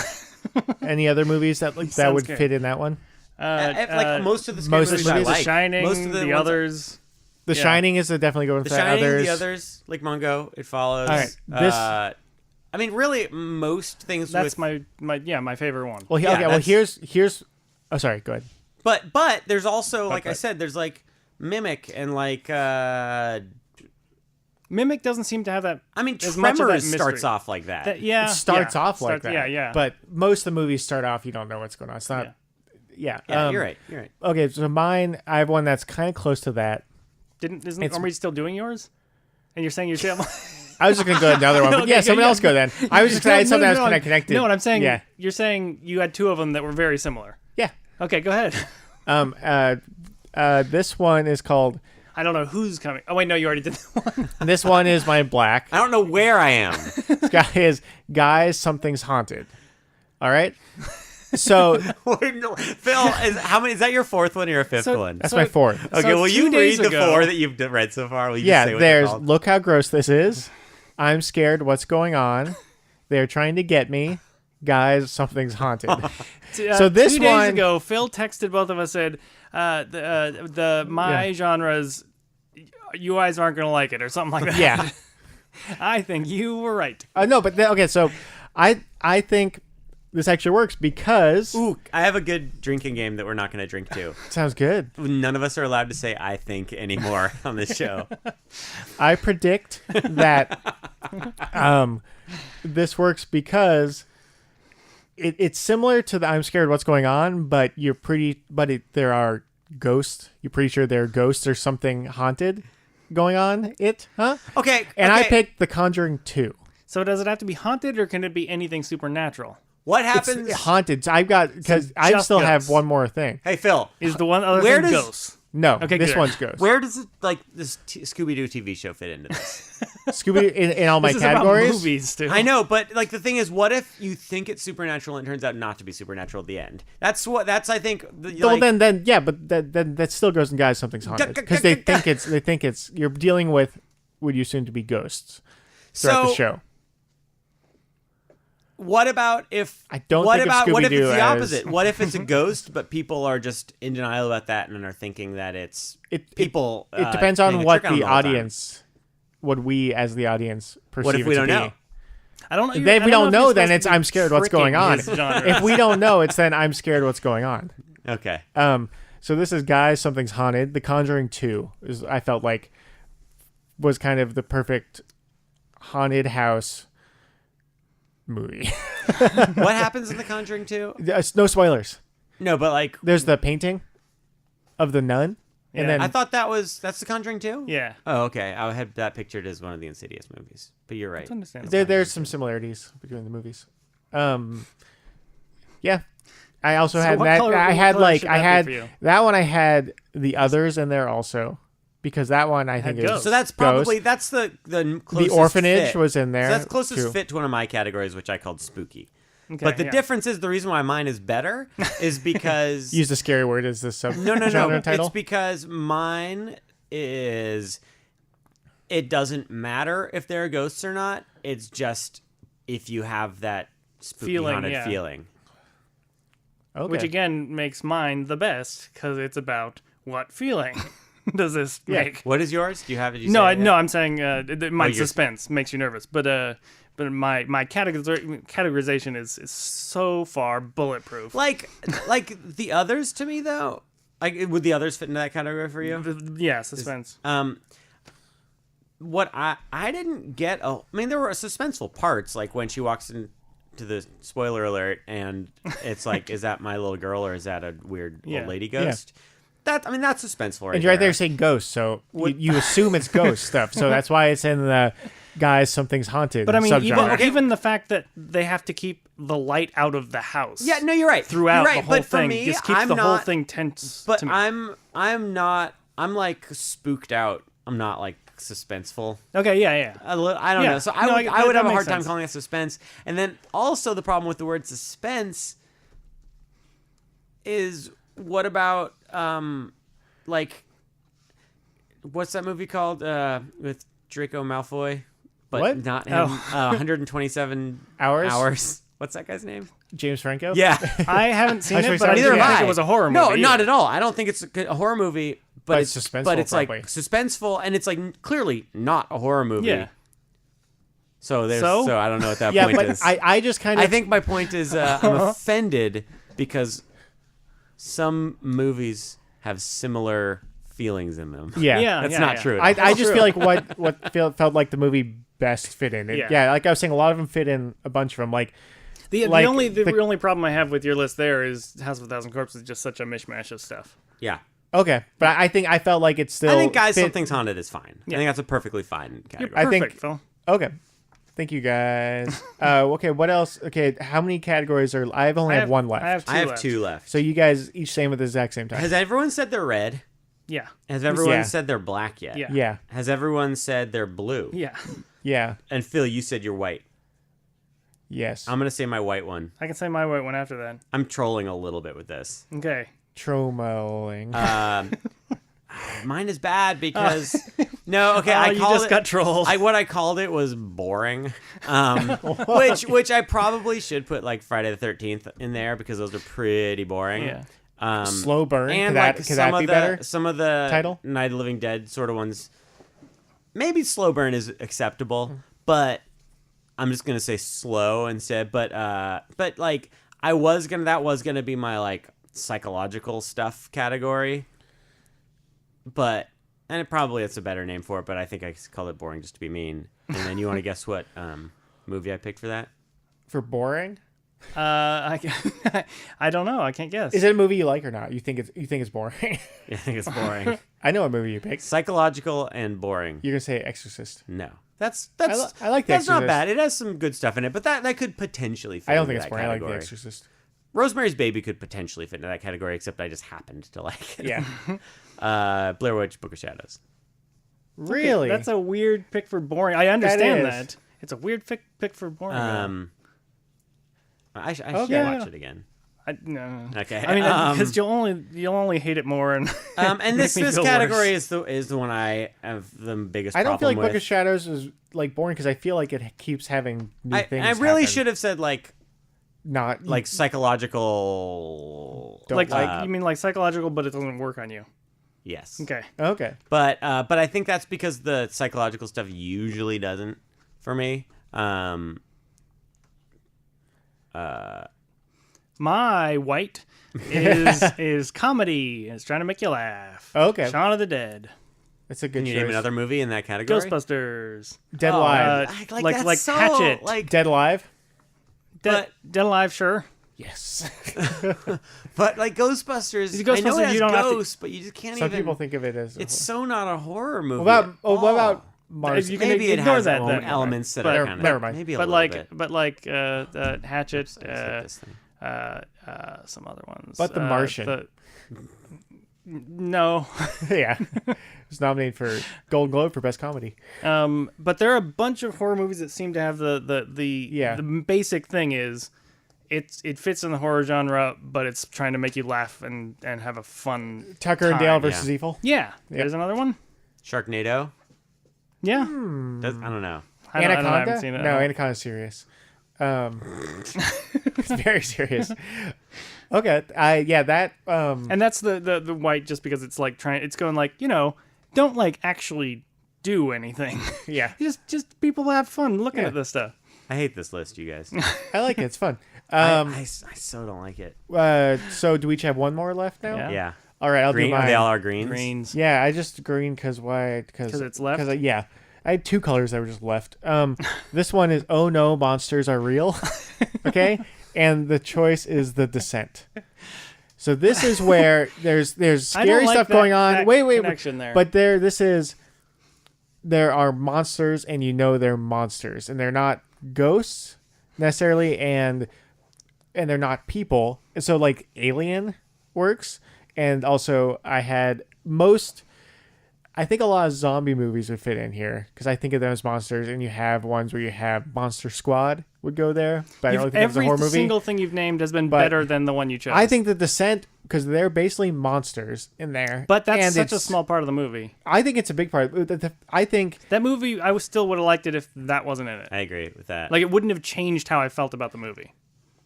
any other movies that would fit in that one? Like most of the most movies of I the like. The Shining, most of the others. The Shining is definitely going with The that. Shining, the others, like Mungo, It Follows. All right, I mean, really, most things. That's my favorite one. Well, well, here's. Oh, sorry. Go ahead. But there's also, like I said, there's like Mimic and like. Mimic doesn't seem to have that. I mean, as much of that Tremors mystery. starts off like that. It starts off like that. Yeah. But most of the movies start off, you don't know what's going on. It's not. Yeah. You're right. Okay, so mine, I have one that's kind of close to that. Are we still doing yours? And you're saying you're I was just gonna go another one, but someone else go then. I was just I had something that was connected. No, what I'm saying. Yeah. You're saying you had two of them that were very similar. Yeah. Okay, go ahead. This one is called. I don't know who's coming. Oh wait, no, you already did that one. This one is my black. I don't know where I am. This guy is Guys, Something's Haunted. All right. So Wait, no, Phil, how many? Is that your fourth one or your fifth one? that's my fourth. Okay, So will 2 you read days the ago- 4 that you've read so far? Will you just Yeah, say what they're there's called? look how gross this is. I'm scared. What's going on? They're trying to get me. Guys, something's haunted. So this 2 days one- ago, Phil texted both of us, said my genres, you guys aren't gonna like it or something like that. Yeah. I think you were right. No, but okay. So I think this actually works because Ooh, I have a good drinking game that we're not going to drink to. sounds good. None of us are allowed to say "I think" anymore on this show. I predict that this works because it's similar to the I'm scared what's going on, but there are ghosts. You're pretty sure there are ghosts or something haunted going on. Okay, And I okay. picked The Conjuring 2. So does it have to be haunted, or can it be anything supernatural? What It's happens? haunted. I've got because I just still have ghosts. one more thing. Hey, Phil. Is the one other Where thing does- ghosts? No, Okay, this good. one's ghost. Where does it this Scooby-Doo TV show fit into this? Scooby in all my This is about categories. movies, too. I know, but like the thing is, what if you think it's supernatural and it turns out not to be supernatural at the end? That's I think. Well, then, yeah, but then that still goes in guys. Something's haunted because they think it's you're dealing with what you assume to be ghosts throughout the show. What about if I don't What think of about what if it's Scooby-Doo the as- opposite? What if it's a ghost, but people are just in denial about that and are thinking that it's people? It depends playing on a what trick on the them all time. audience, what we as the audience perceive What if we it to don't be. know? I don't know. Then we don't if know. you're Then supposed it's to be I'm scared. What's going tricking on? his genre. If we don't know, it's then I'm scared. What's going on? Okay. So this is guys. Something's haunted. The Conjuring 2 is. I felt like was kind of the perfect haunted house movie. What happens in The Conjuring 2? No spoilers. No, but like There's the painting of the nun, and Yeah. then I thought that's The Conjuring 2? Yeah. Oh, okay. I had that pictured as one of the Insidious movies. But you're right. It's understandable. there's some similarities between the movies. Yeah. I also had what that. color- I what had color like should I that be had for you? that one. I had the others in there also because that one I think is ghosts. So that's probably that's the closest the orphanage fit. was in there. So that's closest too. fit to one of my categories, which I called spooky. Okay, But the yeah. difference is the reason why mine is better is because Use the scary word as the sub no, genre title. it's because mine is it doesn't matter if there are ghosts or not. It's just if you have that spooky Feeling, haunted yeah. feeling. Okay. Which again makes mine the best because it's about what feeling does this make? What is yours? Do you have it? No, I'm saying my you're- suspense makes you nervous, but my categorization is so far bulletproof. Like the others to me though. Like would the others fit into that category for you? Yeah, suspense. What I didn't get. I mean, there were suspenseful parts, like when she walks into the spoiler alert, and it's like, is that my little girl or is that a weird Yeah. old lady ghost? That's suspenseful, right? and you're right there there saying ghost, so you assume it's ghost stuff. So that's why it's in the guys. Something's haunted. But I mean, subgenre. even the fact that they have to keep the light out of the house. Yeah, no, you're right. Throughout You're right, the whole but for thing, me, just keeps I'm the whole not- thing tense. But to me. I'm not. I'm like spooked out. I'm not like suspenseful. Okay, yeah. I don't Yeah. know. So No, I would that have a makes hard time sense. calling it suspense. And then also the problem with the word suspense is what about like what's that movie called with Draco Malfoy? But What? not him. Oh. 127 Hours? What's that guy's name? James Franco. Yeah. I haven't seen Actually, it, but I sorry, Neither didn't have think I. it was a horror movie. No, not either. at all. I don't think it's a horror movie, But it's it's suspenseful, But it's probably. like suspenseful, and it's like clearly not a horror movie. Yeah. So there's So? so I don't know what that Yeah, point but is. I just kind of I think my point is I'm offended because some movies have similar feelings in them. yeah. Yeah. That's not true. I That's just true. feel like what felt like the movie best fit in it. Yeah. Yeah, like I was saying, a lot of them fit in a bunch of them. Like The Like, only the- only problem I have with your list there is House of a Thousand Corpses is just such a mishmash of stuff. Yeah. okay, but I think I felt like it's still. I think Guys fit- Something's Haunted is fine. I think that's a perfectly fine You're category. I think- perfect, Phil. Okay, thank you guys. Okay, what else? Okay, how many categories are? I only have one left. I have two I have left. 2 left. So you guys each saying at the exact same time. Has everyone said they're red? Yeah. Has everyone Yeah. said they're black yet? Yeah. Yeah, Has everyone said they're blue? Yeah. yeah. And Phil, you said you're white. Yes. I'm gonna say my white one. I can say my white one after that. I'm trolling a little bit with this. Okay. Tromoing. Mine is bad because no. Okay, I you called just it, got trolled. what I called it was boring, which I probably should put like Friday the 13th in there because those are pretty boring. Yeah. Slow burn. And Could that be better? Some of the title? Night of the Living Dead sort of ones. Maybe slow burn is acceptable, but I'm just gonna say slow instead. But like that was gonna be my like psychological stuff category. But and it's a better name for it. But I think I call it boring just to be mean. And then you want to guess what movie I picked for that? For boring? I don't know. I can't guess. Is it a movie you like or not? You think it's boring? Yeah, I think it's boring. I know what movie you picked. Psychological and boring. You're gonna say Exorcist. No, that's I like The that's not Exorcist. bad. It has some good stuff in it, but that could potentially fit I don't into think it's that boring. I like category. The Exorcist. Rosemary's Baby could potentially fit into that category, except I just happened to like it. Yeah. Blair Witch, Book of Shadows. Really? That's a weird pick for boring. I understand is. that. It's a weird pick for boring. I should Okay. watch it again. No. Okay. I mean, because you'll only hate it more. And and this make me feel category worse. is the one I have the biggest. I don't feel like problem Book with. of Shadows is like boring because I feel like it keeps having new things. I really happen. should have said like psychological. Don't like like- you mean like psychological, but it doesn't work on you. Yes. Okay. Okay. But I think that's because the psychological stuff usually doesn't for me. My white is comedy. It's trying to make you laugh. Okay. Shaun of the Dead. It's a good Can you choice. name another movie in that category? Ghostbusters. Dead Alive. Like Hatchet. Dead Alive. Dead Alive, sure. Yes. But like Ghostbusters, These Ghostbusters, I know it has you don't have to- ghosts, but you just can't Some even. people think of it as. It's so not a horror movie. What at about all. Mars? You can Maybe it ignore has that then. elements that But- are kind of never mind. maybe a But little like, bit. Hatchet. Let's hit this thing. Some other ones. But The Martian. No. Yeah. It's nominated for Gold Globe for Best Comedy. But there are a bunch of horror movies that seem to have the basic thing is it fits in the horror genre, but it's trying to make you laugh and have a fun Tucker and time. Dale versus Evil. Yeah. There's another one. Sharknado. Yeah. I don't know. I haven't Anaconda? seen it. No, Anaconda's serious. It's very serious. Okay. That. And that's the white just because it's like it's going like, don't like actually do anything. Yeah. just people have fun looking Yeah. at this stuff. I hate this list, you guys. I like it. It's fun. I so don't like it. So do we each have one more left now? Yeah. Yeah. All right. I'll Green. do mine. They all are greens. Greens. Yeah, I just green because why? Because it's left? I had two colors that were just left. This one is Oh No, Monsters Are Real. Okay, and the choice is The Descent. So this is where there's I don't scary like stuff that- going on. that Wait, connection there. but there are monsters, and they're monsters, and they're not ghosts necessarily, and they're not people. And so like Alien works, and also I think a lot of zombie movies would fit in here because I think of them as monsters, and you have ones where you have Monster Squad would go there, but I don't think it's a horror Every movie. single thing you've named has been But better than the one you chose. I think The Descent, because they're basically monsters in there. but that's and such a it's- small part of the movie. I think it's a big part. I think That movie, I still would have liked it if that wasn't in it. I agree with that. Like, it wouldn't have changed how I felt about the movie.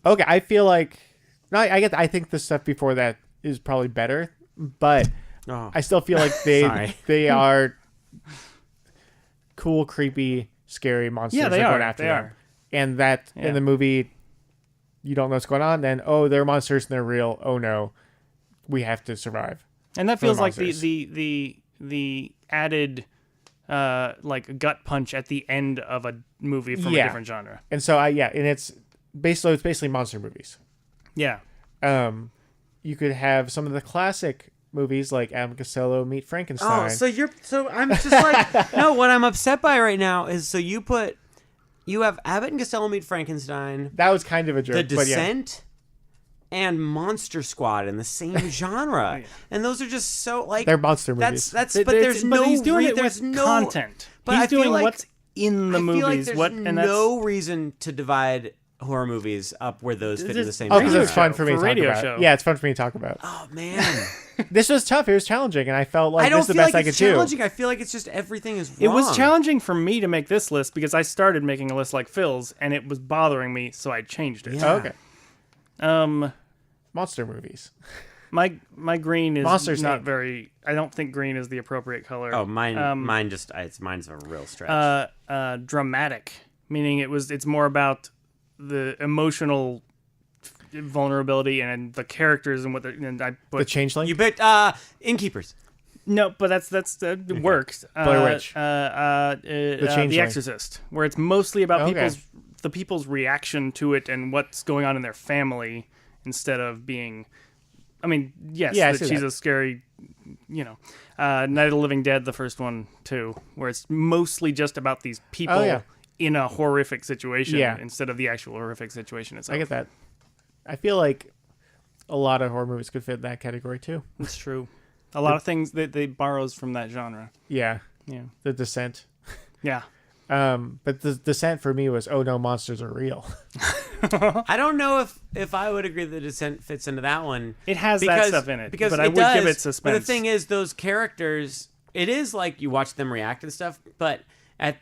okay. I feel like no, I think the stuff before that is probably better, but Oh. I still feel like Sorry. they are cool, creepy, scary monsters. Yeah, they that are are. going after They them. are. And that Yeah. in the movie, you don't know what's going on. Then they're monsters and they're real. Oh no, we have to survive. And that For the feels like monsters. the added like gut punch at the end of a movie from a Yeah. different genre. And so and it's basically monster movies. Yeah. You could have some of the classic movies like Abbott and Costello Meet Frankenstein. So I'm just like no. What I'm upset by right now is you have Abbott and Costello Meet Frankenstein, that was kind of a joke. The but yeah. Descent, and Monster Squad in the same genre, and those are just so like They're monster movies. That's But there's no he's doing it there's with no content. But He's I feel doing like- what's in the I feel like movies. there's And that's no reason to divide horror movies up where those fit in the same. Oh, because it's fun for me to talk radio about. show. Yeah, it's fun for me to talk about. Oh man, this was tough. It was challenging, and I felt like this is the best I could do. Challenging. I feel like it's just everything is wrong. It was challenging for me to make this list because I started making a list like Phil's, and it was bothering me, so I changed it. Yeah. Oh, okay. Monster movies. My green is Monsters not Inc. very. I don't think green is the appropriate color. Oh, mine's a real stretch. Dramatic, meaning it's more about the emotional vulnerability and the characters and what The Changeling. You picked Innkeepers. No, but that works. Blair Witch. The Exorcist, where it's mostly about people's reaction to it and what's going on in their family instead of being. I mean, yes, she's a scary, Night of the Living Dead, the first one too, where it's mostly just about these people in a horrific situation instead of the actual horrific situation itself. I get that. I feel like a lot of horror movies could fit in that category too. It's true. A lot of things that they borrows from that genre. Yeah. Yeah. The Descent. Yeah. But the Descent for me was, oh no, monsters are real. I don't know if I would agree that The Descent fits into that one. It has that stuff in it, because but I would give it suspense. But the thing is, those characters, it is like you watch them react and stuff. But I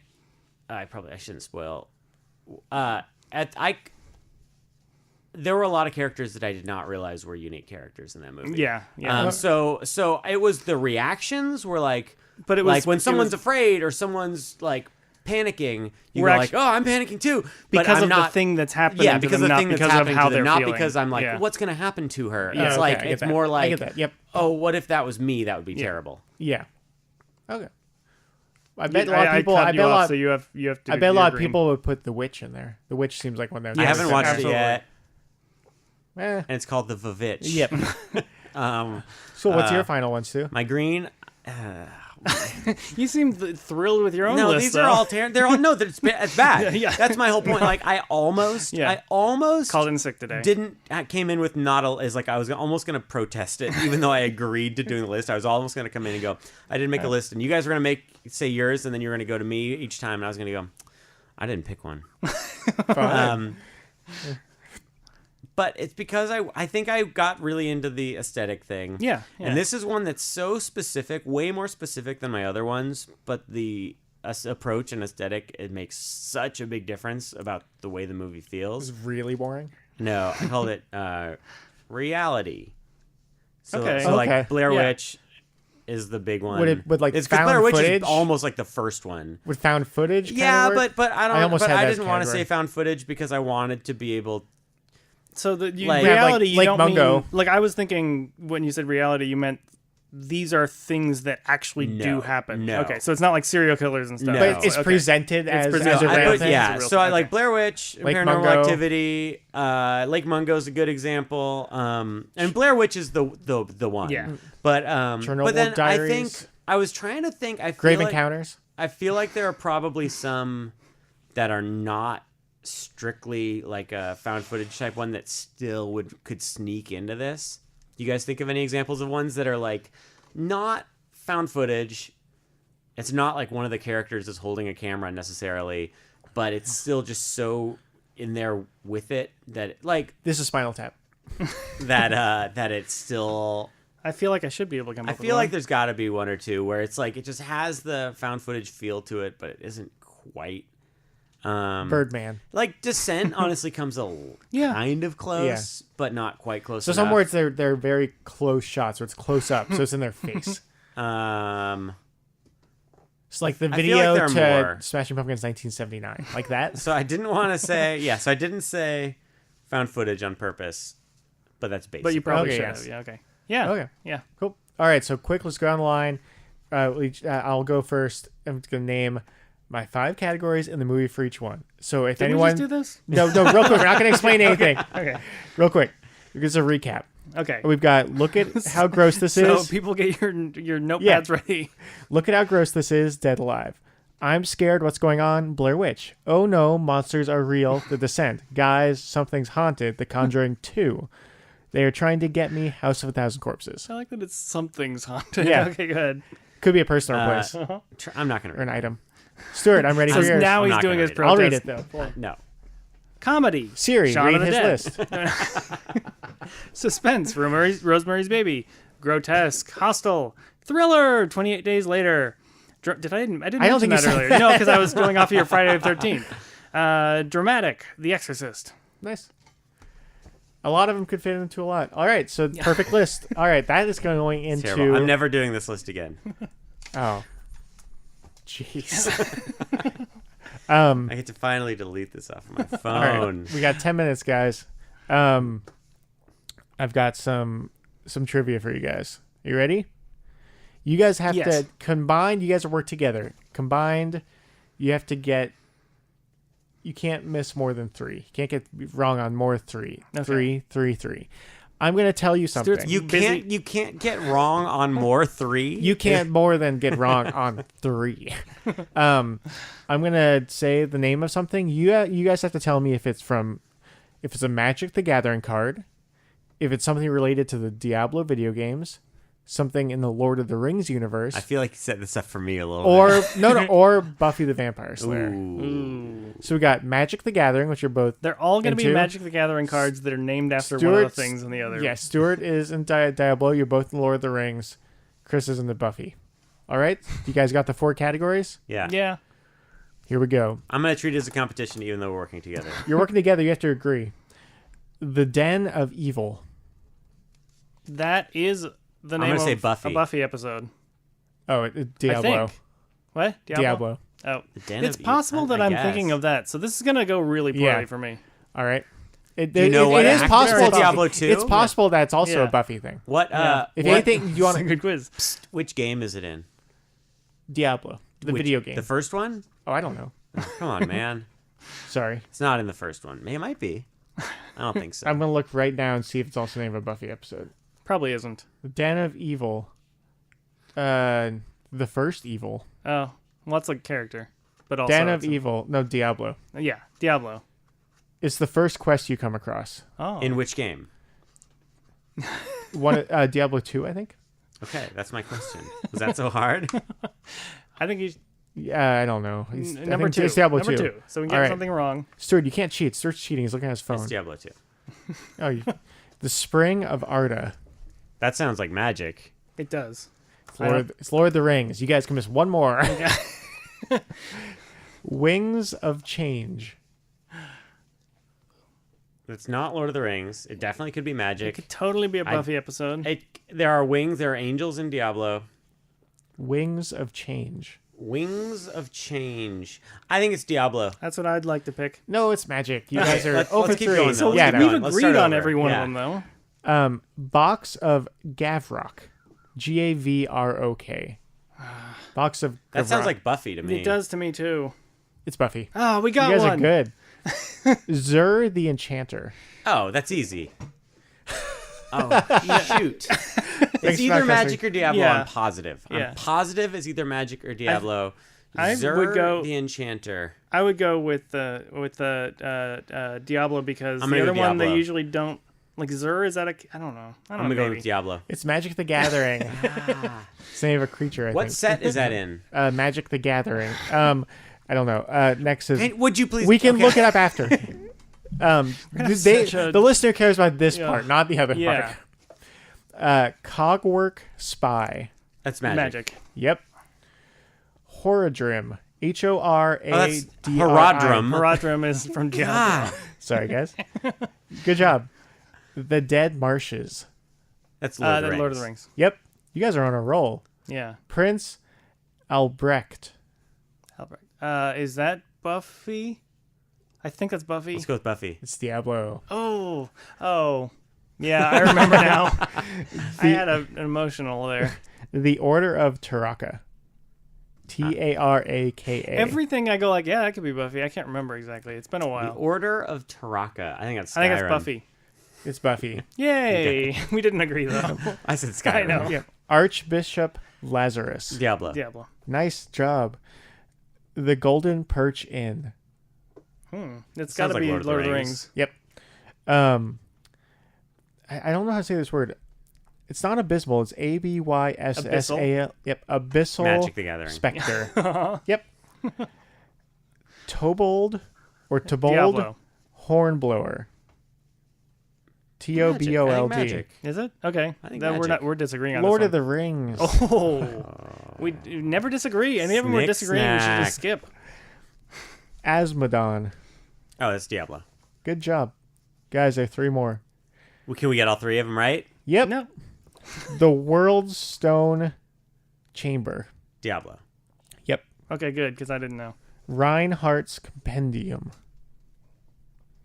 shouldn't spoil. There were a lot of characters that I did not realize were unique characters in that movie. Yeah. So it was the reactions were like, but it was like when someone's afraid or someone's like panicking, you go like, oh, I'm panicking too. But because I'm of not, the thing that's happening. Yeah, because of the thing that's happening to them, not feeling. because I'm like, what's going to happen to her? Yeah, it's like, it's more like, I get that. Yep. Oh, what if that was me? That would be terrible. Yeah. Okay. I bet a lot of people. I bet a lot. So you have to. I bet a lot of people would put The Witch in there. The Witch seems like one that. I haven't watched it yet. And it's called The Vavitch. Yep. So what's your final one, Stu? My green. You seem thrilled with your own list. No, these are all they're all no. It's bad. Yeah. That's my whole point. Like I almost called in sick today. Came in with as like I was almost going to protest it, even though I agreed to doing the list. I was almost going to come in and go, I didn't make a list, and you guys were going to say yours, and then you were going to go to me each time, and I was going to go, I didn't pick one. But it's because I think I got really into the aesthetic thing. Yeah. And this is one that's so specific, way more specific than my other ones. But the approach and aesthetic, it makes such a big difference about the way the movie feels. It's really boring. No, I called it reality. So, okay. So like Blair Witch is the big one. Would like it's found Blair Witch footage? Is almost like the first one. Would found footage? Yeah, but I don't. almost but had I that didn't want to category. say found footage because I wanted to be able. So the Like- reality, Yeah, you like don't Mungo. mean like I was thinking when you said reality, you meant these are things that actually do happen. no. Okay, so it's not like serial killers and stuff. No. But it's Okay. presented as presented- a I real put- thing. yeah, It's a real so I thing. like Okay. Blair Witch, Lake Paranormal Mungo. Activity. Lake Mungo is a good example. And Blair Witch is the one. Yeah. But Chernobyl but then Diaries. I was trying to think. I feel Grave like, Encounters. I feel like there are probably some that are not strictly like a found footage type one that still could sneak into this. Do you guys think of any examples of ones that are like not found footage? It's not like one of the characters is holding a camera necessarily, but it's still just so in there with it that like This is Spinal Tap. that it's still. I feel like I should be able to come up I with feel one. like there's got to be one or two where it's like it just has the found footage feel to it, but it isn't quite. Birdman. Like Descent honestly comes kind of close, but not quite close. So enough. some words they're very close shots, where it's close up, so it's in their face. It's like the I feel like video there are to more. Smashing Pumpkins 1979, like that. So I didn't want to say So I didn't say found footage on purpose, but that's basic. But you probably Okay, should yes. have. Yeah. Okay. Yeah. Okay. Yeah. Cool. All right, so quick, let's go down the line. I'll go first. I'm going to name my 5 categories in the movie for each one. So if Did anyone, we just do this? no, real quick, we're not going to explain anything. Okay. Real quick, here's a recap. Okay. We've got look at how gross this So is. people get your notepads ready. Look at how gross this is. Dead Alive. I'm scared. What's going on? Blair Witch. Oh no, monsters are real. The Descent. Guys, something's haunted. The Conjuring 2. They are trying to get me. House of a Thousand Corpses. I like that it's something's haunted. Yeah. Okay. Good. Could be a person or place I'm not going or an to. item. Stuart, I'm ready for So yours. now I'm he's not doing gonna his read it. I'll protest. read it though. No. Comedy. Siri, Shaun read of the his Dead. list. Suspense. Rosemary's Baby. Grotesque. Hostel. Thriller. 28 Days Later. I didn't mention that earlier. No, because I was going off of your Friday the 13th. Dramatic. The Exorcist. Nice. A lot of them could fit into a lot. All right, so perfect list. All right, that is going into... Terrible. I'm never doing this list again. Oh. Jeez. I get to finally delete this off of my phone. All right, we got 10 minutes, guys. I've got some trivia for you guys. You ready? You guys have to combine. You guys work together. Combined, you have to get... You can't miss more than 3. You can't get wrong on more 3. Okay. 3. I'm going to tell you something. You can't get wrong on more 3. You can't more than get wrong on 3. I'm going to say the name of something. You guys have to tell me if it's a Magic the Gathering card, if it's something related to the Diablo video games, something in the Lord of the Rings universe. I feel like you set this up for me a little bit. Or Buffy the Vampire Slayer. Ooh. So we got Magic the Gathering, which you're both. They're all going to be Magic the Gathering cards that are named after one of the things in the other. Yeah, Stuart is in Diablo. You're both in Lord of the Rings. Chris is in the Buffy. All right, you guys got the 4 categories? Yeah. Yeah. Here we go. I'm going to treat it as a competition, even though we're working together. You're working together. You have to agree. The Den of Evil. That is the name of say Buffy. A Buffy episode. Oh, Diablo. I think. What? Diablo. Oh, it's possible that I'm thinking of that. So this is gonna go really poorly for me. All right. It you know what? It is possible. Diablo 2. It's possible that's also a Buffy thing. What? If anything, you want a good quiz. Psst, which game is it in? Diablo, the video game. The first one? Oh, I don't know. Come on, man. Sorry. It's not in the first one. It might be. I don't think so. I'm gonna look right now and see if it's also the name of a Buffy episode. Probably isn't. The Den of Evil. The first evil. Oh, well, that's like a character, but also Den of Evil. No, Diablo. Yeah, Diablo. It's the first quest you come across. Oh. In which game? Diablo 2, I think. Okay, that's my question. Was that so hard? I think he's... Yeah, I don't know. Number 2. It's Diablo 2. Number 2. So we get something wrong. Stuart, you can't cheat. Stuart's cheating. He's looking at his phone. It's Diablo 2. Oh, the Spring of Arda. That sounds like magic. It does. It's Lord of the Rings. You guys can miss one more. Wings of Change. It's not Lord of the Rings. It definitely could be magic. It could totally be a Buffy episode. There are wings. There are angels in Diablo. Wings of Change. Wings of Change. I think it's Diablo. That's what I'd like to pick. No, it's magic. You guys are let's 0 for keep 3. going, though. So we've Let's agreed on over. every one of them, though. Box of Gavrok. Gavrok. Box of Gavrok. That sounds like Buffy to me. It does to me, too. It's Buffy. Oh, we got one. You guys one. are good. Zur the Enchanter. Oh, that's easy. Oh, shoot. It's either magic or Diablo. Yeah. I'm positive. Yeah. I'm positive it's either magic or Diablo. I Zur would go the Enchanter. I would go with the Diablo because I'm the gonna other go one they Diablo. usually don't like. Zur, is that I don't know. I'm gonna go with Diablo. It's Magic the Gathering. It's the name of a creature, I What think. set is that in? Magic the Gathering. I don't know. Next is... Hey, would you please... We can look it up after. The listener cares about this part, not the other part. Cogwork Spy. That's magic. Yep. Horadrim. H-O-R-A-D-R-I. Oh, that's Horadrim. Horadrim is from Diablo. Sorry, guys. Good job. The Dead Marshes. That's Lord of the Rings. Lord of the Rings. Yep. You guys are on a roll. Yeah. Prince Albrecht. Is that Buffy? I think that's Buffy. Let's go with Buffy. It's Diablo. Oh. Yeah, I remember now. I had an emotional there. The Order of Taraka. Taraka. Everything I go like, yeah, that could be Buffy. I can't remember exactly. It's been a while. The Order of Taraka. I think that's Skyrim. I think it's Buffy. It's Buffy. Yay! We didn't agree though. I said Skyrim. I know. Yeah. Archbishop Lazarus. Diablo. Nice job. The Golden Perch Inn. It's got to be Lord of the Rings. Yep. I don't know how to say this word. It's not abysmal. It's Abyssal. Yep. Abyssal. Magic the Gathering. Spectre. Yep. Tobold or Tobold. Diablo. Hornblower. Tobold. Magic. Is it? Okay. I think Then magic. we're disagreeing on Lord this of the Rings. Oh. We never disagree. Any of them we're disagreeing, we should just skip. Asmodon. Oh, that's Diablo. Good job. Guys, there are 3 more. Well, can we get all 3 of them right? Yep. No. The World's Stone Chamber. Diablo. Yep. Okay, good, because I didn't know. Reinhardt's Compendium.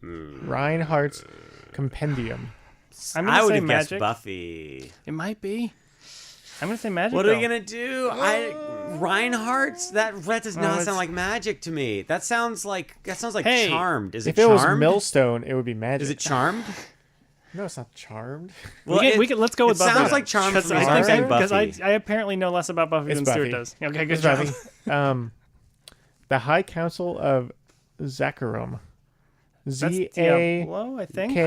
Reinhardt's Compendium. I'm I gonna would say have magic. guessed Buffy. It might be. I'm gonna say magic. What are though. we gonna do? Reinhardt's? That does not sound like magic to me. That sounds like Hey, Charmed. Is it If it was Charmed? Millstone, it would be magic. Is it Charmed? No, it's not Charmed. Well, we can let's go with it Buffy. sounds like Charmed because for me, so I'm saying because Buffy. I apparently know less about Buffy It's than Buffy. Stuart does. Okay, good It's job. Buffy. The High Council of Zakarum. That's Zacarum. Diablo, I think.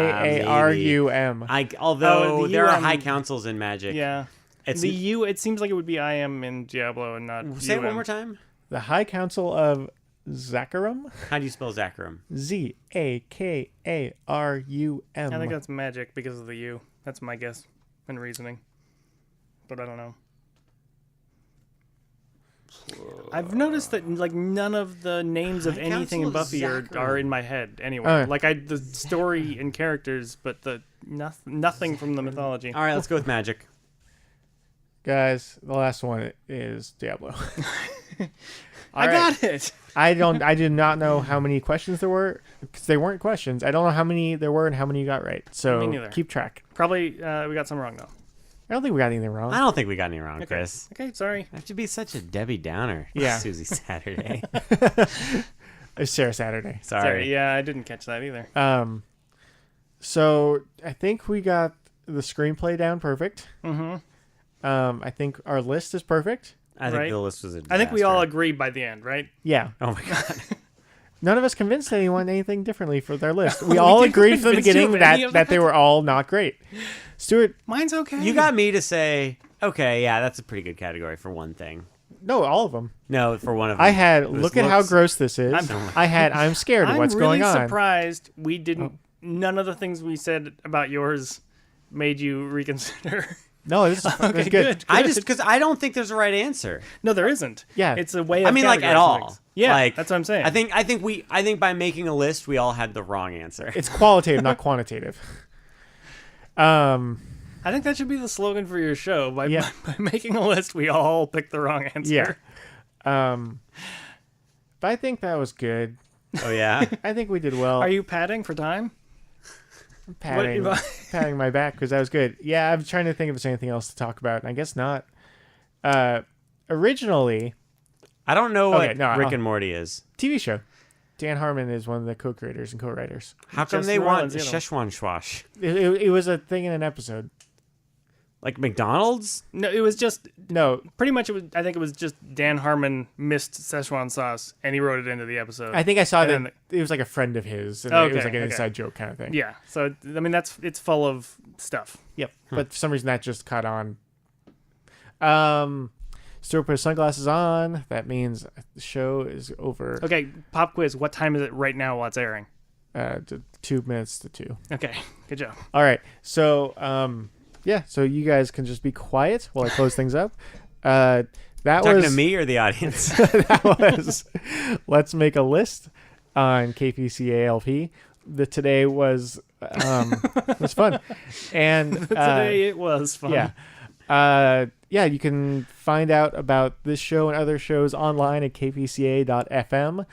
Although the there are UM high councils in Magic. Yeah. It's The U. It seems like it would be I am in Diablo and not. Say it UM. one more time. The High Council of Zakarum. How do you spell Zakarum? Zakarum. I think that's magic because of the U. That's my guess and reasoning, but I don't know. I've noticed that like none of the names of High anything in Council of Buffy are in my head anyway. Oh. Like the story and characters, but the nothing from the mythology. All right, let's go with Magic. Guys, the last one is Diablo. I got it. I did not know how many questions there were because they weren't questions. I don't know how many there were and how many you got right. Me So neither. keep track. Probably we got some wrong though. I don't think we got anything wrong. I don't think we got any wrong, Okay. Chris. Okay, sorry. I have to be such a Debbie Downer. Yeah. Susie Saturday. It's Sarah Saturday. Sorry. Yeah, I didn't catch that either. So I think we got the screenplay down perfect. Mm-hmm. I think our list is perfect. I think Right. the list was a disaster. I think we all agree by the end, right? Yeah. Oh my god. None of us convinced anyone anything differently for their list. We all agreed from the convince you beginning of any of that they that? were all not great. Stuart, Mine's okay. You got me to say, okay, yeah, that's a pretty good category for one thing. no, all of them. No, for one of them. I had, It was look at how looks. gross this is. I had, I'm scared of I'm what's really going on. surprised we didn't. None of the things we said about yours made you reconsider. No, this is Okay, good. I just because I don't think there's a right answer. No, there isn't. Yeah. It's a way of I mean, like at categorizing all. things. Yeah, like, that's what I'm saying. I think by making a list, we all had the wrong answer. It's qualitative, not quantitative. I think that should be the slogan for your show. By making a list, we all pick the wrong answer. Yeah. But I think that was good. Oh yeah. I think we did well. Are you padding for time? I'm patting my back because that was good. Yeah, I'm trying to think if there's anything else to talk about, and I guess not. Originally, I don't know what Okay, no, Rick I'll- and Morty is. TV show. Dan Harmon is one of the co-creators and co-writers. How come Just they New want Orleans, you know. Szechuan schwash? It was a thing in an episode. Like McDonald's? No, it was just No, pretty much. It was. I think it was just Dan Harmon missed Szechuan sauce, and he wrote it into the episode. I think I saw And that then it was like a friend of his, and Okay, it was like an okay. inside joke kind of thing. yeah. So I mean, it's full of stuff. Yep. But for some reason that just caught on. Stuart put his sunglasses on. That means the show is over. Okay, pop quiz. What time is it right now while it's airing? 2 minutes to 2. Okay, good job. All right. So, yeah. So you guys can just be quiet while I close things up. That Talking was to me or the audience? that was. Let's make a list on KPCA LP. Today was fun, and Today it was fun. yeah. You can find out about this show and other shows online at kpca.fm.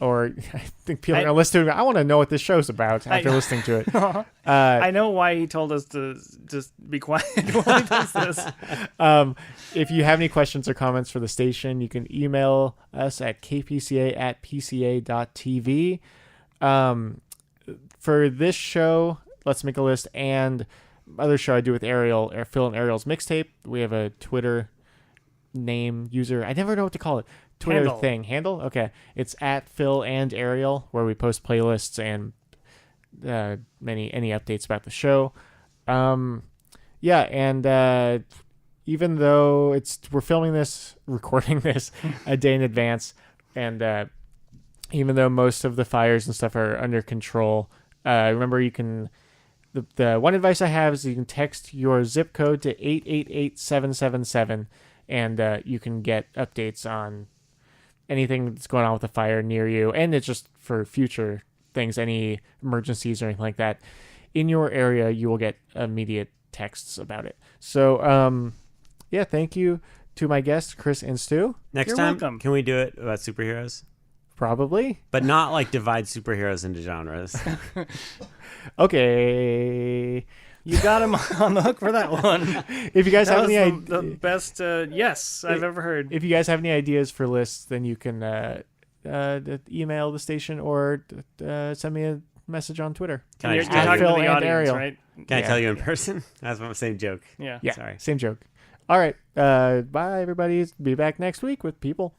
Or I think people are going to listen to it. I want to know what this show's about after listening to it. I know why he told us to just be quiet while he does this. If you have any questions or comments for the station, you can email us at kpca@pca.tv. For this show, Let's Make a List, and other show I do with Ariel, or Phil and Ariel's Mixtape, we have a Twitter name user. I never know what to call it. Twitter handle. Okay, it's at Phil and Ariel, where we post playlists and any updates about the show. And even though we're recording this a day in advance, and even though most of the fires and stuff are under control, Remember, you can. The one advice I have is you can text your zip code to 888777, and you can get updates on anything that's going on with the fire near you, and it's just for future things, any emergencies or anything like that in your area. You will get immediate texts about it. So thank you to my guests, Kris and Stu. Next You're time, welcome. Can we do it about superheroes? Probably, but not like divide superheroes into genres. Okay, you got him on the hook for that one. If you guys have any the best yes I've ever heard. If you guys have any ideas for lists, then you can email the station or send me a message on Twitter. You're talking to the audience, right? Can I tell you in person? That's the same joke. Yeah. Yeah. Sorry. Same joke. All right. Bye, everybody. Be back next week with people.